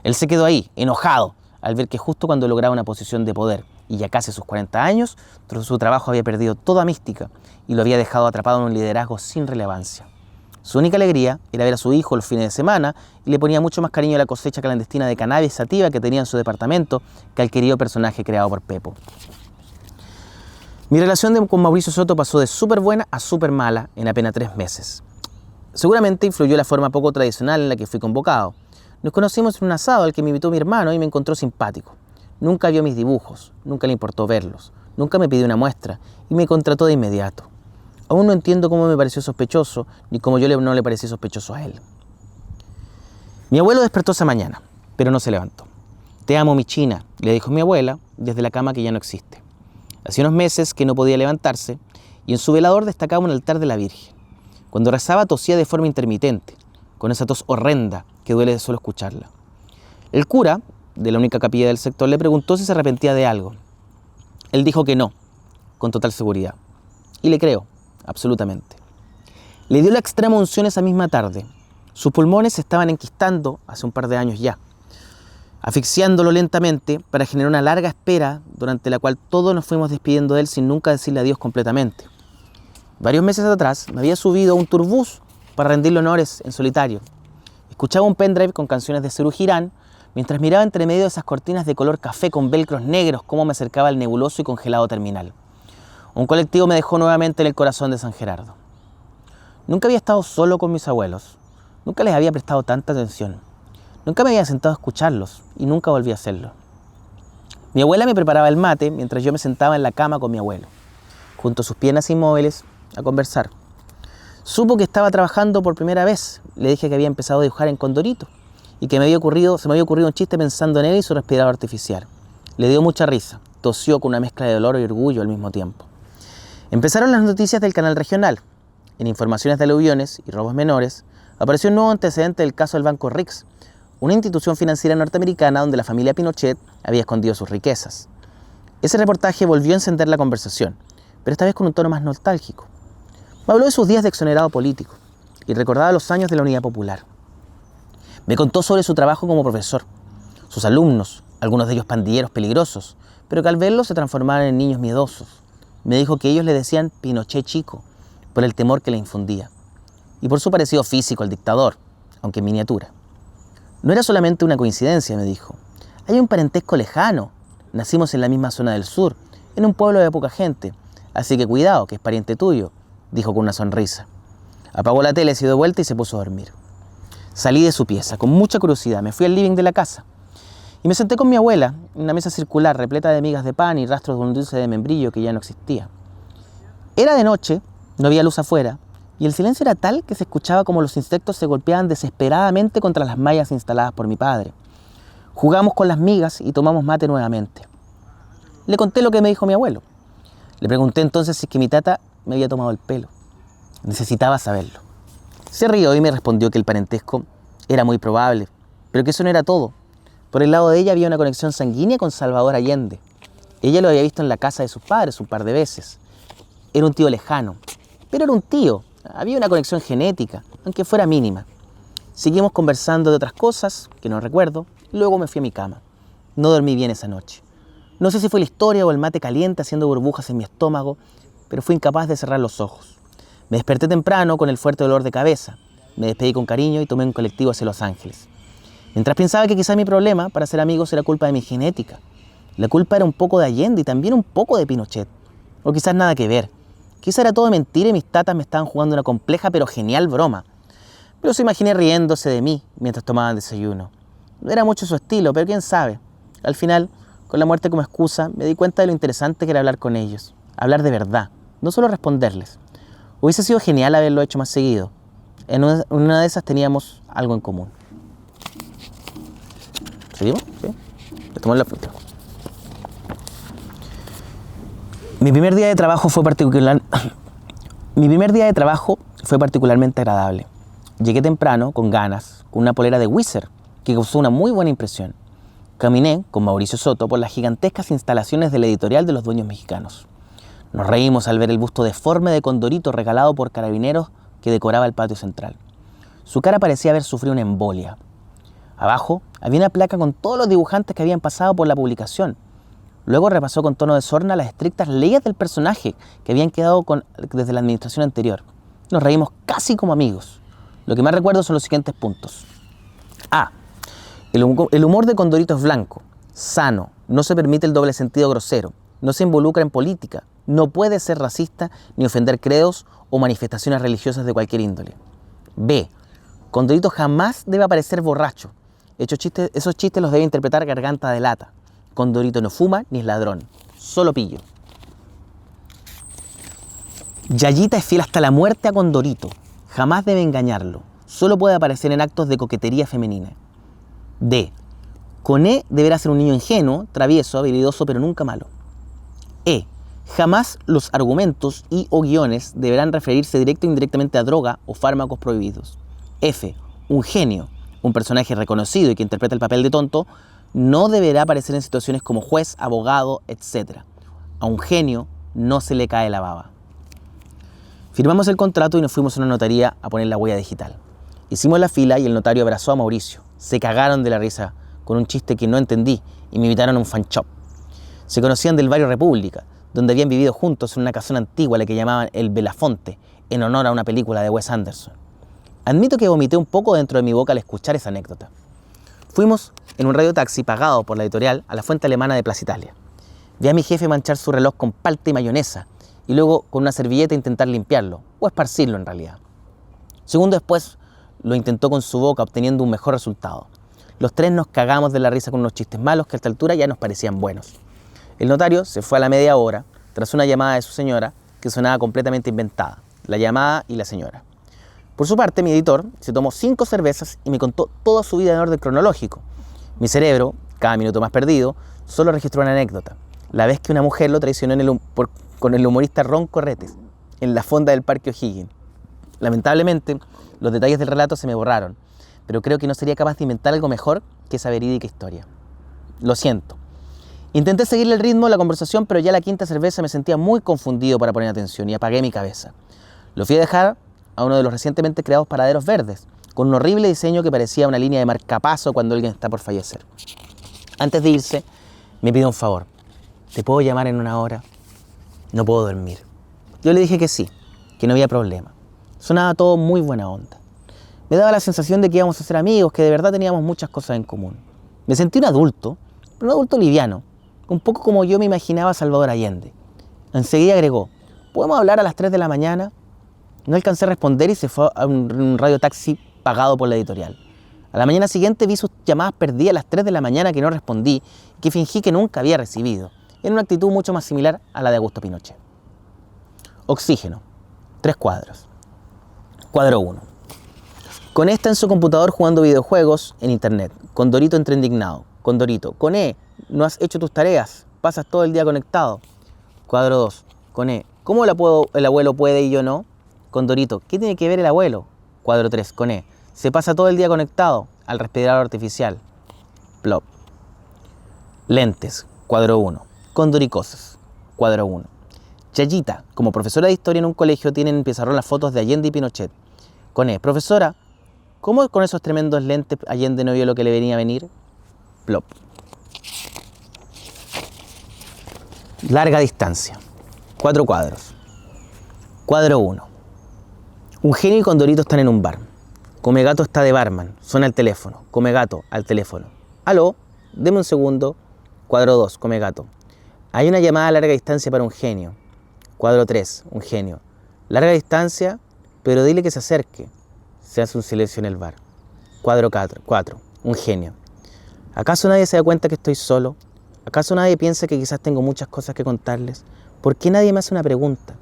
Él se quedó ahí, enojado, al ver que justo cuando lograba una posición de poder, y ya casi a sus 40 años, su trabajo había perdido toda mística y lo había dejado atrapado en un liderazgo sin relevancia. Su única alegría era ver a su hijo los fines de semana y le ponía mucho más cariño a la cosecha clandestina de cannabis sativa que tenía en su departamento que al querido personaje creado por Pepo. Mi relación con Mauricio Soto pasó de súper buena a súper mala en apenas 3 meses. Seguramente influyó la forma poco tradicional en la que fui convocado. Nos conocimos en un asado al que me invitó mi hermano y me encontró simpático. Nunca vio mis dibujos, nunca le importó verlos, nunca me pidió una muestra y me contrató de inmediato. Aún no entiendo cómo me pareció sospechoso, ni cómo yo no le parecí sospechoso a él. Mi abuelo despertó esa mañana, pero no se levantó. «Te amo, mi china», le dijo mi abuela desde la cama que ya no existe. Hacía unos meses que no podía levantarse y en su velador destacaba un altar de la Virgen. Cuando rezaba tosía de forma intermitente, con esa tos horrenda que duele de solo escucharla. El cura, de la única capilla del sector, le preguntó si se arrepentía de algo. Él dijo que no, con total seguridad. Y le creo. Absolutamente. Le dio la extrema unción esa misma tarde. Sus pulmones se estaban enquistando hace un par de años ya, asfixiándolo lentamente para generar una larga espera durante la cual todos nos fuimos despidiendo de él sin nunca decirle adiós completamente. Varios meses atrás me había subido a un turbús para rendirle honores en solitario. Escuchaba un pendrive con canciones de Serú Girán mientras miraba entre medio de esas cortinas de color café con velcros negros cómo me acercaba el nebuloso y congelado terminal. Un colectivo me dejó nuevamente en el corazón de San Gerardo. Nunca había estado solo con mis abuelos, nunca les había prestado tanta atención, nunca me había sentado a escucharlos y nunca volví a hacerlo. Mi abuela me preparaba el mate mientras yo me sentaba en la cama con mi abuelo, junto a sus piernas inmóviles, a conversar. Supo que estaba trabajando por primera vez. Le dije que había empezado a dibujar en Condorito y que se me había ocurrido un chiste pensando en él y su respirador artificial. Le dio mucha risa, tosió con una mezcla de dolor y orgullo al mismo tiempo. Empezaron las noticias del canal regional. En informaciones de aluviones y robos menores, apareció un nuevo antecedente del caso del Banco Rix, una institución financiera norteamericana donde la familia Pinochet había escondido sus riquezas. Ese reportaje volvió a encender la conversación, pero esta vez con un tono más nostálgico. Me habló de sus días de exonerado político y recordaba los años de la Unidad Popular. Me contó sobre su trabajo como profesor, sus alumnos, algunos de ellos pandilleros peligrosos, pero que al verlos se transformaban en niños miedosos. Me dijo que ellos le decían Pinochet chico, por el temor que le infundía, y por su parecido físico al dictador, aunque en miniatura. No era solamente una coincidencia, me dijo. Hay un parentesco lejano. Nacimos en la misma zona del sur, en un pueblo de poca gente, así que cuidado, que es pariente tuyo, dijo con una sonrisa. Apagó la tele, se dio vuelta y se puso a dormir. Salí de su pieza, con mucha curiosidad, me fui al living de la casa y me senté con mi abuela en una mesa circular repleta de migas de pan y rastros de un dulce de membrillo que ya no existía. Era de noche, no había luz afuera y el silencio era tal que se escuchaba como los insectos se golpeaban desesperadamente contra las mallas instaladas por mi padre. Jugamos con las migas y tomamos mate nuevamente. Le conté lo que me dijo mi abuelo. Le pregunté entonces si es que mi tata me había tomado el pelo. Necesitaba saberlo. Se rió y me respondió que el parentesco era muy probable, pero que eso no era todo. Por el lado de ella había una conexión sanguínea con Salvador Allende. Ella lo había visto en la casa de sus padres un par de veces. Era un tío lejano, pero era un tío. Había una conexión genética, aunque fuera mínima. Seguimos conversando de otras cosas, que no recuerdo, y luego me fui a mi cama. No dormí bien esa noche. No sé si fue la historia o el mate caliente haciendo burbujas en mi estómago, pero fui incapaz de cerrar los ojos. Me desperté temprano con el fuerte dolor de cabeza. Me despedí con cariño y tomé un colectivo hacia Los Ángeles. Mientras pensaba que quizá mi problema para ser amigos era culpa de mi genética. La culpa era un poco de Allende y también un poco de Pinochet. O quizás nada que ver. Quizá era todo mentira y mis tatas me estaban jugando una compleja pero genial broma. Pero se imaginé riéndose de mí mientras tomaban desayuno. No era mucho su estilo, pero quién sabe. Al final, con la muerte como excusa, me di cuenta de lo interesante que era hablar con ellos. Hablar de verdad, no solo responderles. Hubiese sido genial haberlo hecho más seguido. En una de esas teníamos algo en común. ¿Seguimos? ¿Sí? Le tomamos la fruta. Mi primer día de trabajo fue particularmente agradable. Llegué temprano, con ganas, con una polera de Wizard, que causó una muy buena impresión. Caminé con Mauricio Soto por las gigantescas instalaciones de la editorial de los dueños mexicanos. Nos reímos al ver el busto deforme de Condorito regalado por carabineros que decoraba el patio central. Su cara parecía haber sufrido una embolia. Abajo había una placa con todos los dibujantes que habían pasado por la publicación. Luego repasó con tono de sorna las estrictas leyes del personaje que habían quedado desde la administración anterior. Nos reímos casi como amigos. Lo que más recuerdo son los siguientes puntos. A. El humor de Condorito es blanco, sano, no se permite el doble sentido grosero, no se involucra en política, no puede ser racista ni ofender credos o manifestaciones religiosas de cualquier índole. B. Condorito jamás debe aparecer borracho. Esos chistes los debe interpretar Garganta de Lata. Condorito no fuma ni es ladrón, solo pillo. Yayita es fiel hasta la muerte a Condorito. Jamás debe engañarlo. Solo puede aparecer en actos de coquetería femenina. D. Coné deberá ser un niño ingenuo, travieso, habilidoso, pero nunca malo. E. Jamás los argumentos y o guiones deberán referirse directo o indirectamente a droga o fármacos prohibidos. F. Un genio, un personaje reconocido y que interpreta el papel de tonto, no deberá aparecer en situaciones como juez, abogado, etc. A un genio no se le cae la baba. Firmamos el contrato y nos fuimos a una notaría a poner la huella digital. Hicimos la fila y el notario abrazó a Mauricio. Se cagaron de la risa con un chiste que no entendí y me invitaron a un fan shop. Se conocían del barrio República, donde habían vivido juntos en una casona antigua a la que llamaban el Belafonte, en honor a una película de Wes Anderson. Admito que vomité un poco dentro de mi boca al escuchar esa anécdota. Fuimos en un radiotaxi pagado por la editorial a la fuente alemana de Plaza Italia. Vi a mi jefe manchar su reloj con palta y mayonesa y luego con una servilleta intentar limpiarlo, o esparcirlo en realidad. Segundo después lo intentó con su boca obteniendo un mejor resultado. Los tres nos cagamos de la risa con unos chistes malos que a esta altura ya nos parecían buenos. El notario se fue a la media hora tras una llamada de su señora que sonaba completamente inventada. La llamada y la señora. Por su parte, mi editor se tomó 5 cervezas y me contó toda su vida en orden cronológico. Mi cerebro, cada minuto más perdido, solo registró una anécdota. La vez que una mujer lo traicionó con el humorista Ron Corretes en la fonda del Parque O'Higgins. Lamentablemente, los detalles del relato se me borraron, pero creo que no sería capaz de inventar algo mejor que esa verídica historia. Lo siento. Intenté seguirle el ritmo de la conversación, pero ya a la 5ª cerveza me sentía muy confundido para poner atención y apagué mi cabeza. Lo fui a dejar a uno de los recientemente creados paraderos verdes, con un horrible diseño que parecía una línea de marcapaso cuando alguien está por fallecer. Antes de irse, me pidió un favor. ¿Te puedo llamar en 1 hora? No puedo dormir. Yo le dije que sí, que no había problema. Sonaba todo muy buena onda. Me daba la sensación de que íbamos a ser amigos, que de verdad teníamos muchas cosas en común. Me sentí un adulto, pero un adulto liviano, un poco como yo me imaginaba a Salvador Allende. Enseguida agregó, ¿podemos hablar a las 3 de la mañana? No alcancé a responder y se fue a un radiotaxi pagado por la editorial. A la mañana siguiente vi sus llamadas perdidas a las 3 de la mañana que no respondí y que fingí que nunca había recibido, en una actitud mucho más similar a la de Augusto Pinochet. Oxígeno. 3 cuadros. Cuadro 1. Coné está en su computador jugando videojuegos en internet. Condorito entra indignado. Condorito. Coné, no has hecho tus tareas. Pasas todo el día conectado. Cuadro 2. Coné. ¿Cómo el abuelo puede y yo no? Condorito. ¿Qué tiene que ver el abuelo? Cuadro 3. Coné. Se pasa todo el día conectado al respirador artificial. Plop. Lentes. Cuadro 1. Condoricosas. Cuadro 1. Chayita, como profesora de historia en un colegio, tiene en pizarrón las fotos de Allende y Pinochet. Coné, profesora, ¿cómo con esos tremendos lentes Allende no vio lo que le venía a venir? Plop. Larga distancia. 4 cuadros. Cuadro 1. Un genio y Condorito están en un bar. Come Gato está de barman. Suena el teléfono. Come Gato al teléfono. Aló, deme un segundo. Cuadro 2. Come Gato. Hay una llamada a larga distancia para un genio. Cuadro 3. Un genio. Larga distancia, pero dile que se acerque. Se hace un silencio en el bar. Cuadro 4. Un genio. ¿Acaso nadie se da cuenta que estoy solo? ¿Acaso nadie piensa que quizás tengo muchas cosas que contarles? ¿Por qué nadie me hace una pregunta?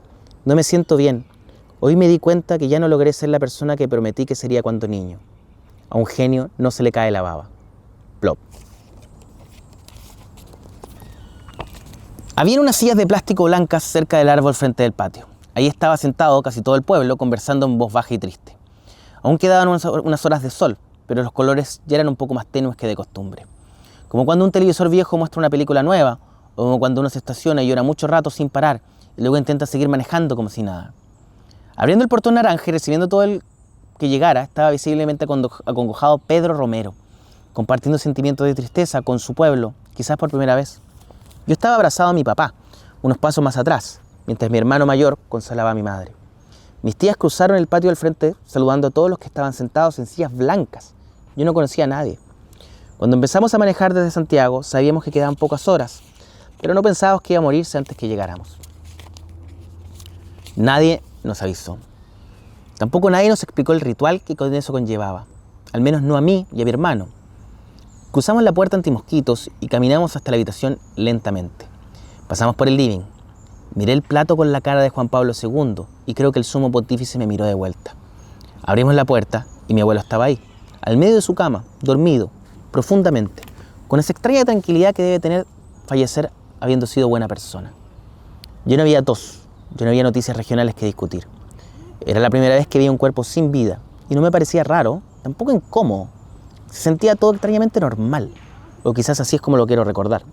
No me siento bien. Hoy me di cuenta que ya no logré ser la persona que prometí que sería cuando niño. A un genio no se le cae la baba. Plop. Había unas sillas de plástico blancas cerca del árbol frente del patio. Ahí estaba sentado casi todo el pueblo conversando en voz baja y triste. Aún quedaban unas horas de sol, pero los colores ya eran un poco más tenues que de costumbre. Como cuando un televisor viejo muestra una película nueva, o como cuando uno se estaciona y llora mucho rato sin parar, y luego intenta seguir manejando como si nada. Abriendo el portón naranja y recibiendo todo el que llegara, estaba visiblemente acongojado Pedro Romero, compartiendo sentimientos de tristeza con su pueblo, quizás por primera vez. Yo estaba abrazado a mi papá, unos pasos más atrás, mientras mi hermano mayor consolaba a mi madre. Mis tías cruzaron el patio al frente, saludando a todos los que estaban sentados en sillas blancas. Yo no conocía a nadie. Cuando empezamos a manejar desde Santiago, sabíamos que quedaban pocas horas, pero no pensábamos que iba a morirse antes que llegáramos. Nadie nos avisó. Tampoco nadie nos explicó el ritual que con eso conllevaba, al menos no a mí y a mi hermano. Cruzamos la puerta antimosquitos y caminamos hasta la habitación lentamente. Pasamos por el living. Miré el plato con la cara de Juan Pablo II y creo que el sumo pontífice me miró de vuelta. Abrimos la puerta y mi abuelo estaba ahí, al medio de su cama, dormido, profundamente, con esa extraña tranquilidad que debe tener fallecer habiendo sido buena persona. Yo no había tos, yo no había noticias regionales que discutir. Era la primera vez que veía un cuerpo sin vida y no me parecía raro, tampoco incómodo. Se sentía todo extrañamente normal, o quizás así es como lo quiero recordar.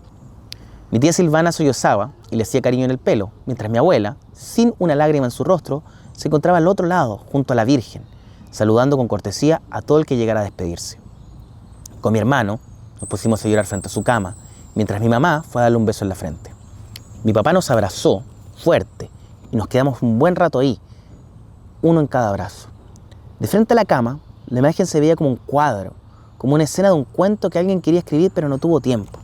Mi tía Silvana sollozaba y le hacía cariño en el pelo, mientras mi abuela, sin una lágrima en su rostro, se encontraba al otro lado, junto a la Virgen, saludando con cortesía a todo el que llegara a despedirse. Con mi hermano nos pusimos a llorar frente a su cama, mientras mi mamá fue a darle un beso en la frente. Mi papá nos abrazó fuerte y nos quedamos un buen rato ahí, uno en cada brazo. De frente a la cama, la imagen se veía como un cuadro, como una escena de un cuento que alguien quería escribir pero no tuvo tiempo.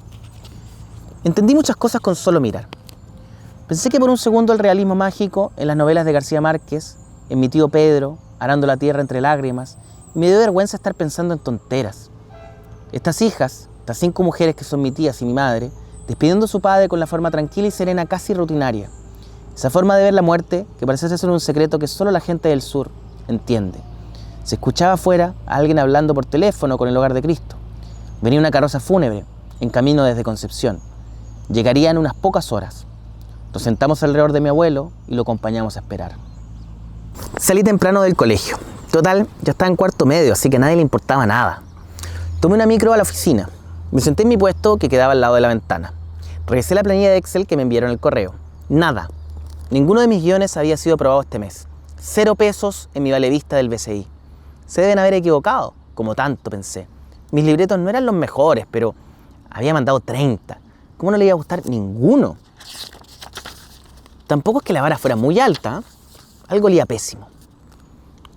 Entendí muchas cosas con solo mirar. Pensé que por un segundo el realismo mágico en las novelas de García Márquez, en mi tío Pedro, arando la tierra entre lágrimas, y me dio vergüenza estar pensando en tonteras. Estas 5 mujeres que son mi tía y mi madre, despidiendo a su padre con la forma tranquila y serena casi rutinaria. Esa forma de ver la muerte que parece ser un secreto que solo la gente del sur entiende. Se escuchaba afuera a alguien hablando por teléfono con el Hogar de Cristo. Venía una carroza fúnebre, en camino desde Concepción. Llegaría en unas pocas horas. Nos sentamos alrededor de mi abuelo y lo acompañamos a esperar. Salí temprano del colegio. Total, ya estaba en cuarto medio, así que a nadie le importaba nada. Tomé una micro a la oficina. Me senté en mi puesto que quedaba al lado de la ventana. Revisé la planilla de Excel que me enviaron el correo. Nada. Ninguno de mis guiones había sido aprobado este mes. 0 pesos en mi valevista del BCI. Se deben haber equivocado, como tanto pensé. Mis libretos no eran los mejores, pero había mandado 30. ¿Cómo no le iba a gustar ninguno? Tampoco es que la vara fuera muy alta, ¿eh? Algo olía pésimo.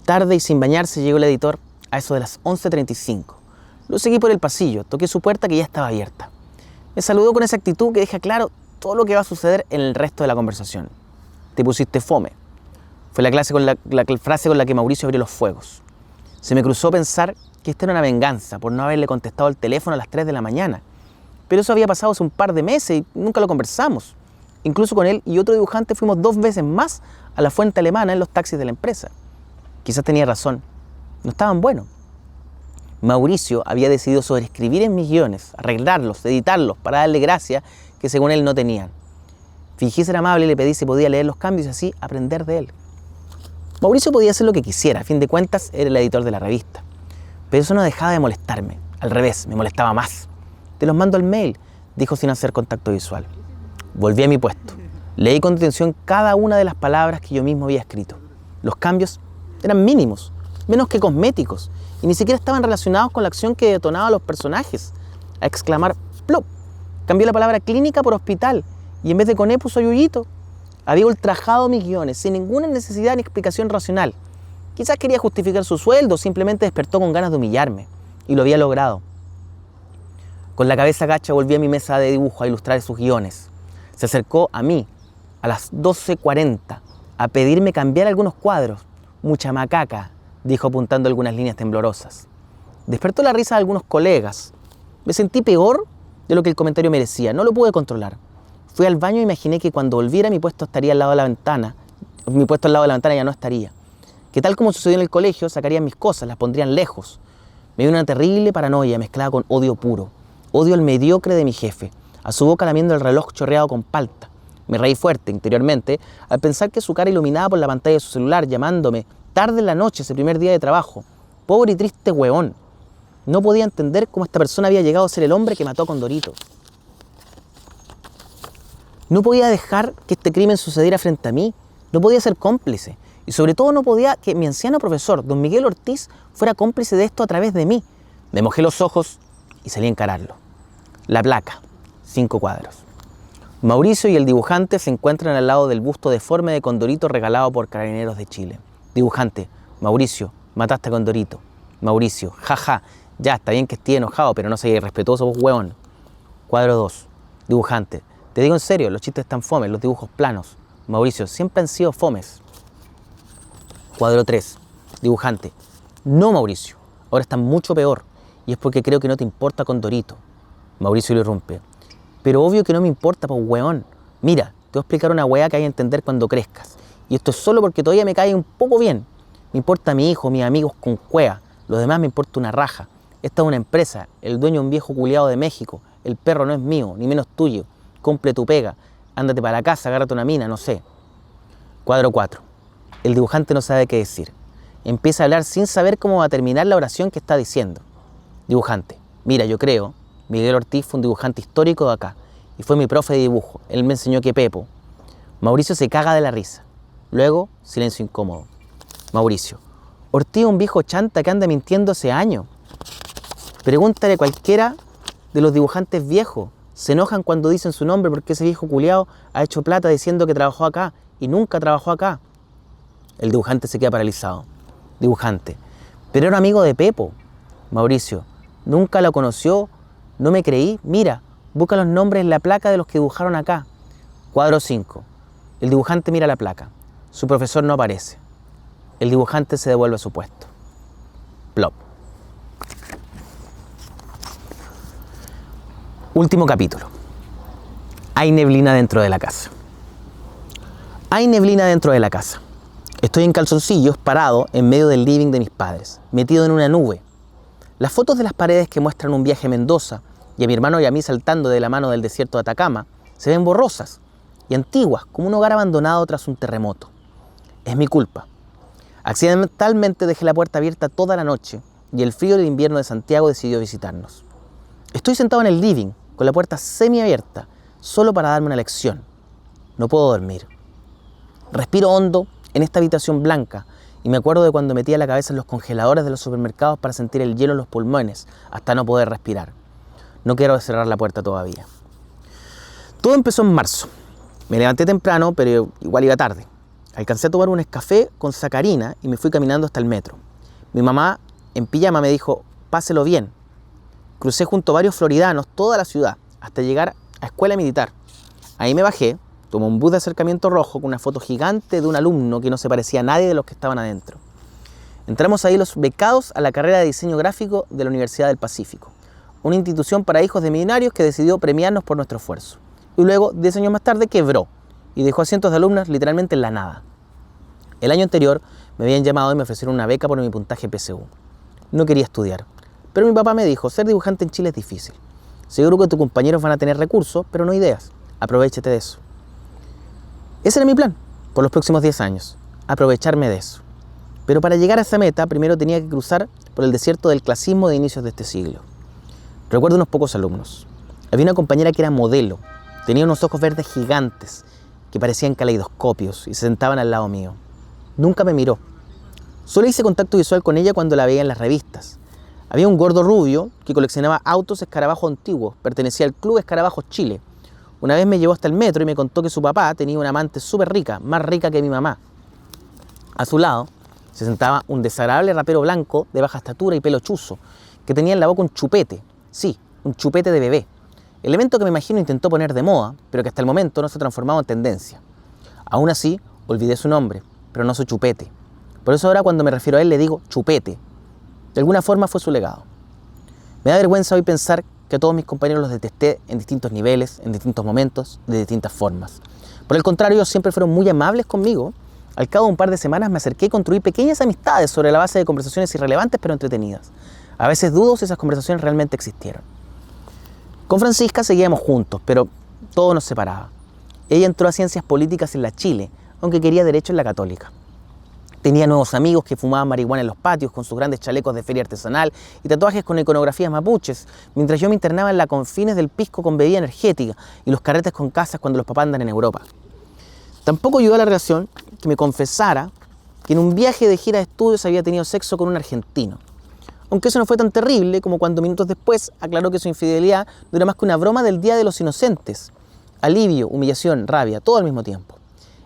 Tarde y sin bañarse llegó el editor a eso de las 11:35. Lo seguí por el pasillo, toqué su puerta que ya estaba abierta. Me saludó con esa actitud que deja claro todo lo que va a suceder en el resto de la conversación. Te pusiste fome. Fue la frase con la que Mauricio abrió los fuegos. Se me cruzó pensar que esta era una venganza por no haberle contestado el teléfono a las 3 de la mañana. Pero eso había pasado hace un par de meses y nunca lo conversamos. Incluso con él y otro dibujante fuimos 2 veces más a la fuente alemana en los taxis de la empresa. Quizás tenía razón. No estaban buenos. Mauricio había decidido sobreescribir en mis guiones, arreglarlos, editarlos para darle gracia que según él no tenían. Fingí ser amable y le pedí si podía leer los cambios y así aprender de él. Mauricio podía hacer lo que quisiera, a fin de cuentas era el editor de la revista. Pero eso no dejaba de molestarme. Al revés, me molestaba más. Te los mando al mail, dijo sin hacer contacto visual. Volví a mi puesto. Leí con atención cada una de las palabras que yo mismo había escrito. Los cambios eran mínimos, menos que cosméticos, y ni siquiera estaban relacionados con la acción que detonaba a los personajes. A exclamar ¡plop! Cambió la palabra clínica por hospital, y en vez de coné puso yuyito. Había ultrajado mis guiones, sin ninguna necesidad ni explicación racional. Quizás quería justificar su sueldo, simplemente despertó con ganas de humillarme, y lo había logrado. Con la cabeza gacha volví a mi mesa de dibujo a ilustrar sus guiones. Se acercó a mí, a las 12:40, a pedirme cambiar algunos cuadros. Mucha macaca, dijo apuntando algunas líneas temblorosas. Despertó la risa de algunos colegas. Me sentí peor de lo que el comentario merecía, no lo pude controlar. Fui al baño e imaginé que cuando volviera mi puesto estaría al lado de la ventana. Mi puesto al lado de la ventana ya no estaría. Que tal como sucedió en el colegio, sacarían mis cosas, las pondrían lejos. Me dio una terrible paranoia mezclada con odio puro. Odio al mediocre de mi jefe, a su boca lamiendo el reloj chorreado con palta. Me reí fuerte interiormente al pensar que su cara iluminada por la pantalla de su celular llamándome tarde en la noche ese primer día de trabajo. Pobre y triste hueón. No podía entender cómo esta persona había llegado a ser el hombre que mató a Condorito. No podía dejar que este crimen sucediera frente a mí. No podía ser cómplice. Y sobre todo no podía que mi anciano profesor, don Miguel Ortiz, fuera cómplice de esto a través de mí. Me mojé los ojos y salí a encararlo. La placa, 5 cuadros. Mauricio y el dibujante se encuentran al lado del busto deforme de Condorito regalado por Carabineros de Chile. Dibujante: Mauricio, mataste a Condorito. Mauricio: jaja, ya está bien que esté enojado, pero no seas irrespetuoso vos, hueón. Cuadro 2. Dibujante: te digo en serio, los chistes están fomes, los dibujos planos. Mauricio: siempre han sido fomes. Cuadro 3. Dibujante: no, Mauricio, ahora está mucho peor, y es porque creo que no te importa Condorito. Mauricio lo irrumpe: pero obvio que no me importa, pues hueón. Mira, te voy a explicar una hueá que hay que entender cuando crezcas. Y esto es solo porque todavía me cae un poco bien. Me importa mi hijo, mis amigos con cuea. Los demás me importa una raja. Esta es una empresa, el dueño es un viejo culiado de México. El perro no es mío, ni menos tuyo. Cumple tu pega. Ándate para la casa, agárrate una mina, no sé. Cuadro 4. El dibujante no sabe qué decir. Empieza a hablar sin saber cómo va a terminar la oración que está diciendo. Dibujante: mira, yo creo, Miguel Ortiz fue un dibujante histórico de acá. Y fue mi profe de dibujo. Él me enseñó que Pepo. Mauricio se caga de la risa. Luego, silencio incómodo. Mauricio: Ortiz es un viejo chanta que anda mintiendo hace años. Pregúntale a cualquiera de los dibujantes viejos. Se enojan cuando dicen su nombre porque ese viejo culiao ha hecho plata diciendo que trabajó acá y nunca trabajó acá. El dibujante se queda paralizado. Dibujante: pero era un amigo de Pepo. Mauricio: ¿Nunca lo conoció? ¿No me creí? Mira, busca los nombres en la placa de los que dibujaron acá. Cuadro 5. El dibujante mira la placa. Su profesor no aparece. El dibujante se devuelve a su puesto. Plop. Último capítulo. Hay neblina dentro de la casa. Hay neblina dentro de la casa. Estoy en calzoncillos, parado en medio del living de mis padres, metido en una nube. Las fotos de las paredes que muestran un viaje a Mendoza y a mi hermano y a mí saltando de la mano del desierto de Atacama se ven borrosas y antiguas, como un hogar abandonado tras un terremoto. Es mi culpa. Accidentalmente dejé la puerta abierta toda la noche y el frío del invierno de Santiago decidió visitarnos. Estoy sentado en el living, con la puerta semiabierta, solo para darme una lección. No puedo dormir. Respiro hondo en esta habitación blanca y me acuerdo de cuando metía la cabeza en los congeladores de los supermercados para sentir el hielo en los pulmones hasta no poder respirar. No quiero cerrar la puerta todavía. Todo empezó en marzo. Me levanté temprano, pero igual iba tarde. Alcancé a tomar un Nescafé con sacarina y me fui caminando hasta el metro. Mi mamá, en pijama, me dijo, páselo bien. Crucé junto a varios floridanos toda la ciudad hasta llegar a Escuela Militar. Ahí me bajé, tomé un bus de acercamiento rojo con una foto gigante de un alumno que no se parecía a nadie de los que estaban adentro. Entramos ahí los becados a la carrera de diseño gráfico de la Universidad del Pacífico, una institución para hijos de millonarios que decidió premiarnos por nuestro esfuerzo. Y luego, 10 años más tarde, quebró y dejó a cientos de alumnos literalmente en la nada. El año anterior me habían llamado y me ofrecieron una beca por mi puntaje PSU. No quería estudiar, pero mi papá me dijo, ser dibujante en Chile es difícil. Seguro que tus compañeros van a tener recursos, pero no ideas. Aprovéchate de eso. Ese era mi plan por los próximos 10 años, aprovecharme de eso. Pero para llegar a esa meta, primero tenía que cruzar por el desierto del clasismo de inicios de este siglo. Recuerdo unos pocos alumnos. Había una compañera que era modelo, tenía unos ojos verdes gigantes que parecían caleidoscopios y se sentaban al lado mío. Nunca me miró. Solo hice contacto visual con ella cuando la veía en las revistas. Había un gordo rubio que coleccionaba autos escarabajos antiguos, pertenecía al Club Escarabajos Chile. Una vez me llevó hasta el metro y me contó que su papá tenía una amante súper rica, más rica que mi mamá. A su lado se sentaba un desagradable rapero blanco de baja estatura y pelo chuzo, que tenía en la boca un chupete. Sí, un chupete de bebé. Elemento que me imagino intentó poner de moda, pero que hasta el momento no se ha transformado en tendencia. Aún así, olvidé su nombre, pero no su chupete. Por eso ahora cuando me refiero a él le digo chupete. De alguna forma fue su legado. Me da vergüenza hoy pensar que a todos mis compañeros los detesté en distintos niveles, en distintos momentos, de distintas formas. Por el contrario, ellos siempre fueron muy amables conmigo. Al cabo de un par de semanas me acerqué y construí pequeñas amistades sobre la base de conversaciones irrelevantes pero entretenidas. A veces dudo si esas conversaciones realmente existieron. Con Francisca seguíamos juntos, pero todo nos separaba. Ella entró a Ciencias Políticas en la Chile, aunque quería Derecho en la Católica. Tenía nuevos amigos que fumaban marihuana en los patios con sus grandes chalecos de feria artesanal y tatuajes con iconografías mapuches, mientras yo me internaba en la confines del pisco con bebida energética y los carretes con casas cuando los papás andan en Europa. Tampoco ayudó a la relación que me confesara que en un viaje de gira de estudios había tenido sexo con un argentino. Aunque eso no fue tan terrible como cuando minutos después aclaró que su infidelidad no era más que una broma del Día de los Inocentes. Alivio, humillación, rabia, todo al mismo tiempo.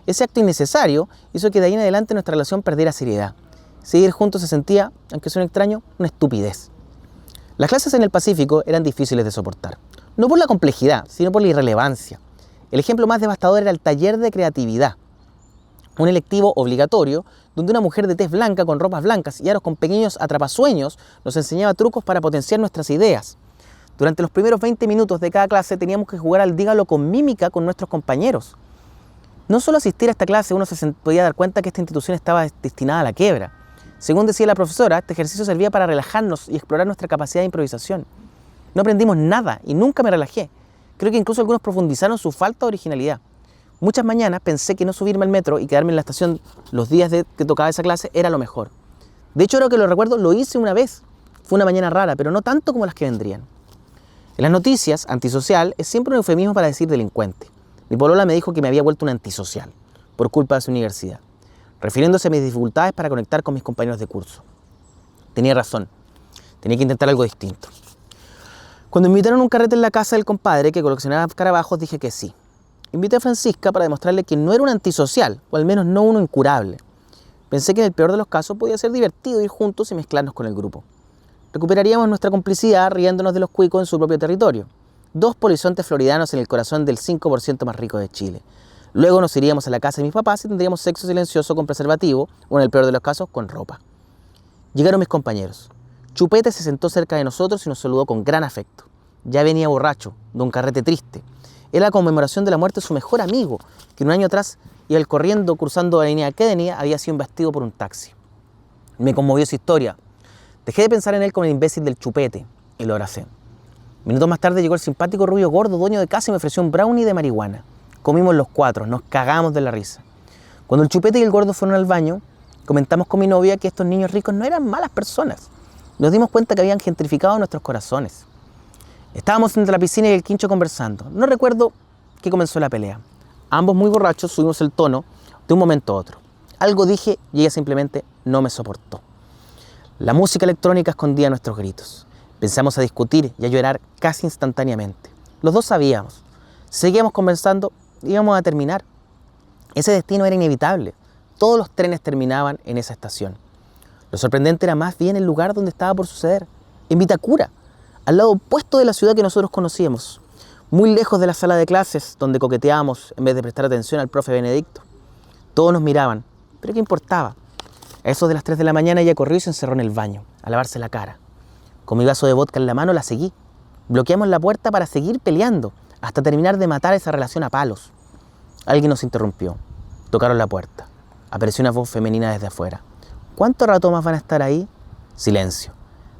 Ese acto innecesario hizo que de ahí en adelante nuestra relación perdiera seriedad. Seguir juntos se sentía, aunque suene extraño, una estupidez. Las clases en el Pacífico eran difíciles de soportar. No por la complejidad, sino por la irrelevancia. El ejemplo más devastador era el taller de creatividad. Un electivo obligatorio donde una mujer de tez blanca con ropas blancas y aros con pequeños atrapasueños nos enseñaba trucos para potenciar nuestras ideas. Durante los primeros 20 minutos de cada clase teníamos que jugar al dígalo con mímica con nuestros compañeros. No solo asistir a esta clase uno se podía dar cuenta que esta institución estaba destinada a la quiebra. Según decía la profesora, este ejercicio servía para relajarnos y explorar nuestra capacidad de improvisación. No aprendimos nada y nunca me relajé. Creo que incluso algunos profundizaron su falta de originalidad. Muchas mañanas pensé que no subirme al metro y quedarme en la estación los días que tocaba esa clase era lo mejor. De hecho, ahora que lo recuerdo, lo hice una vez. Fue una mañana rara, pero no tanto como las que vendrían. En las noticias, antisocial es siempre un eufemismo para decir delincuente. Mi polola me dijo que me había vuelto un antisocial por culpa de su universidad, refiriéndose a mis dificultades para conectar con mis compañeros de curso. Tenía razón, tenía que intentar algo distinto. Cuando me invitaron a un carrete en la casa del compadre que coleccionaba escarabajos, dije que sí. Invité a Francisca para demostrarle que no era un antisocial, o al menos no uno incurable. Pensé que en el peor de los casos podía ser divertido ir juntos y mezclarnos con el grupo. recuperaríamos nuestra complicidad riéndonos de los cuicos en su propio territorio. 2 polizontes floridanos en el corazón del 5% más rico de Chile. Luego nos iríamos a la casa de mis papás y tendríamos sexo silencioso con preservativo o, en el peor de los casos, con ropa. Llegaron mis compañeros. Chupete se sentó cerca de nosotros y nos saludó con gran afecto. Ya venía borracho, de un carrete triste. Era la conmemoración de la muerte de su mejor amigo, que un año atrás iba corriendo cruzando la avenida Kennedy, había sido embestido por un taxi. Me conmovió su historia. Dejé de pensar en él como el imbécil del Chupete y lo abracé. Minutos más tarde llegó el simpático rubio gordo, dueño de casa, y me ofreció un brownie de marihuana. Comimos los 4, nos cagamos de la risa. Cuando el Chupete y el gordo fueron al baño, comentamos con mi novia que estos niños ricos no eran malas personas. Nos dimos cuenta que habían gentrificado nuestros corazones. Estábamos frente a la piscina y el quincho conversando. No recuerdo qué comenzó la pelea. Ambos muy borrachos subimos el tono de un momento a otro. Algo dije y ella simplemente no me soportó. La música electrónica escondía nuestros gritos. Pensamos a discutir y a llorar casi instantáneamente. Los dos sabíamos. Seguíamos conversando y íbamos a terminar. Ese destino era inevitable. Todos los trenes terminaban en esa estación. Lo sorprendente era más bien el lugar donde estaba por suceder. En Vitacura, al lado opuesto de la ciudad que nosotros conocíamos. Muy lejos de la sala de clases donde coqueteábamos en vez de prestar atención al profe Benedicto. Todos nos miraban, pero ¿qué importaba? A eso de las 3 de la mañana ella corrió y se encerró en el baño, a lavarse la cara. Con mi vaso de vodka en la mano la seguí. Bloqueamos la puerta para seguir peleando, hasta terminar de matar esa relación a palos. Alguien nos interrumpió. Tocaron la puerta. Apareció una voz femenina desde afuera. ¿Cuánto rato más van a estar ahí? Silencio.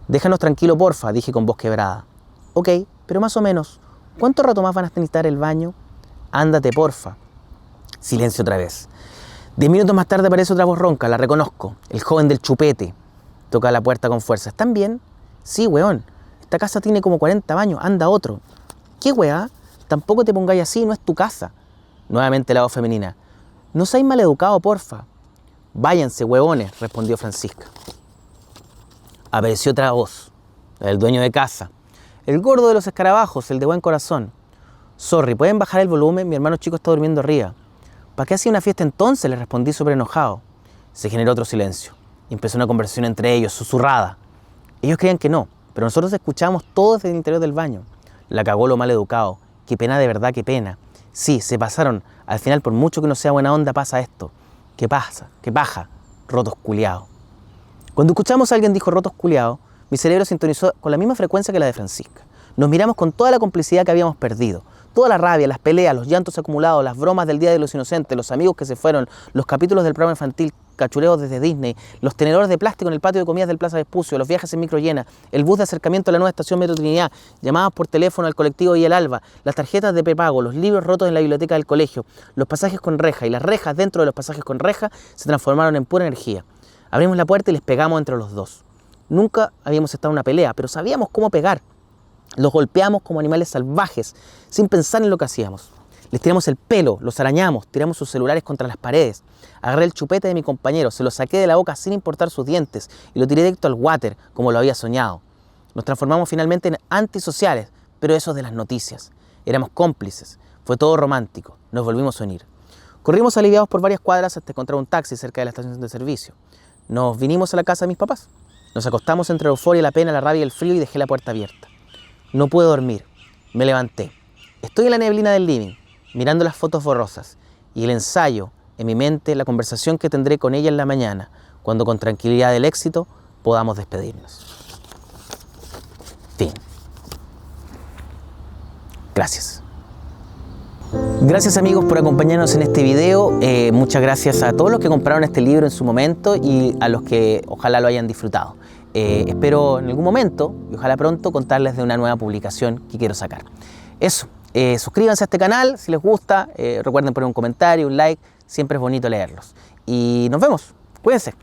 Déjanos tranquilo, porfa, dije con voz quebrada. Ok, pero más o menos. ¿Cuánto rato más van a necesitar el baño? Ándate, porfa. Silencio otra vez. 10 minutos más tarde aparece otra voz ronca, la reconozco. El joven del Chupete. Toca la puerta con fuerza. ¿Están bien? Sí, weón. Esta casa tiene como 40 baños. Anda otro. ¿Qué weá? Tampoco te pongáis así, no es tu casa. Nuevamente la voz femenina. No seáis maleducado, porfa. Váyanse, huevones, respondió Francisca. Apareció otra voz, la del dueño de casa. El gordo de los escarabajos, el de buen corazón. Sorry, ¿pueden bajar el volumen? Mi hermano chico está durmiendo arriba. ¿Para qué hacía una fiesta entonces? Le respondí súper enojado. Se generó otro silencio. Y empezó una conversación entre ellos, susurrada. Ellos creían que no, pero nosotros escuchábamos todo desde el interior del baño. La cagó lo mal educado. Qué pena, de verdad, qué pena. Sí, se pasaron. Al final, por mucho que no sea buena onda, pasa esto. ¿Qué pasa? ¿Qué paja? Rotos culiados. Cuando escuchamos a alguien dijo rotos culiados, mi cerebro sintonizó con la misma frecuencia que la de Francisca. Nos miramos con toda la complicidad que habíamos perdido. Toda la rabia, las peleas, los llantos acumulados, las bromas del Día de los Inocentes, los amigos que se fueron, los capítulos del programa infantil, cachureos desde Disney, los tenedores de plástico en el patio de comidas del Plaza Vespucio, los viajes en micro llena, el bus de acercamiento a la nueva estación Metro Trinidad, llamadas por teléfono al colectivo y el Alba, las tarjetas de prepago, los libros rotos en la biblioteca del colegio, los pasajes con reja y las rejas dentro de los pasajes con reja se transformaron en pura energía. Abrimos la puerta y les pegamos entre los dos. Nunca habíamos estado en una pelea, pero sabíamos cómo pegar. Los golpeamos como animales salvajes, sin pensar en lo que hacíamos. Les tiramos el pelo, los arañamos, tiramos sus celulares contra las paredes. Agarré el chupete de mi compañero, se lo saqué de la boca sin importar sus dientes y lo tiré directo al water, como lo había soñado. Nos transformamos finalmente en antisociales, pero esos de las noticias. Éramos cómplices, fue todo romántico, nos volvimos a unir. Corrimos aliviados por varias cuadras hasta encontrar un taxi cerca de la estación de servicio. Nos vinimos a la casa de mis papás. Nos acostamos entre la euforia, la pena, la rabia y el frío y dejé la puerta abierta. No pude dormir. Me levanté. Estoy en la neblina del living, mirando las fotos borrosas y el ensayo en mi mente, la conversación que tendré con ella en la mañana, cuando con tranquilidad del éxito podamos despedirnos. Fin. Gracias. Gracias amigos por acompañarnos en este video. Muchas gracias a todos los que compraron este libro en su momento y a los que ojalá lo hayan disfrutado. Espero en algún momento, y ojalá pronto, contarles de una nueva publicación que quiero sacar. Eso, suscríbanse a este canal si les gusta, recuerden poner un comentario, un like, siempre es bonito leerlos. Y nos vemos, cuídense.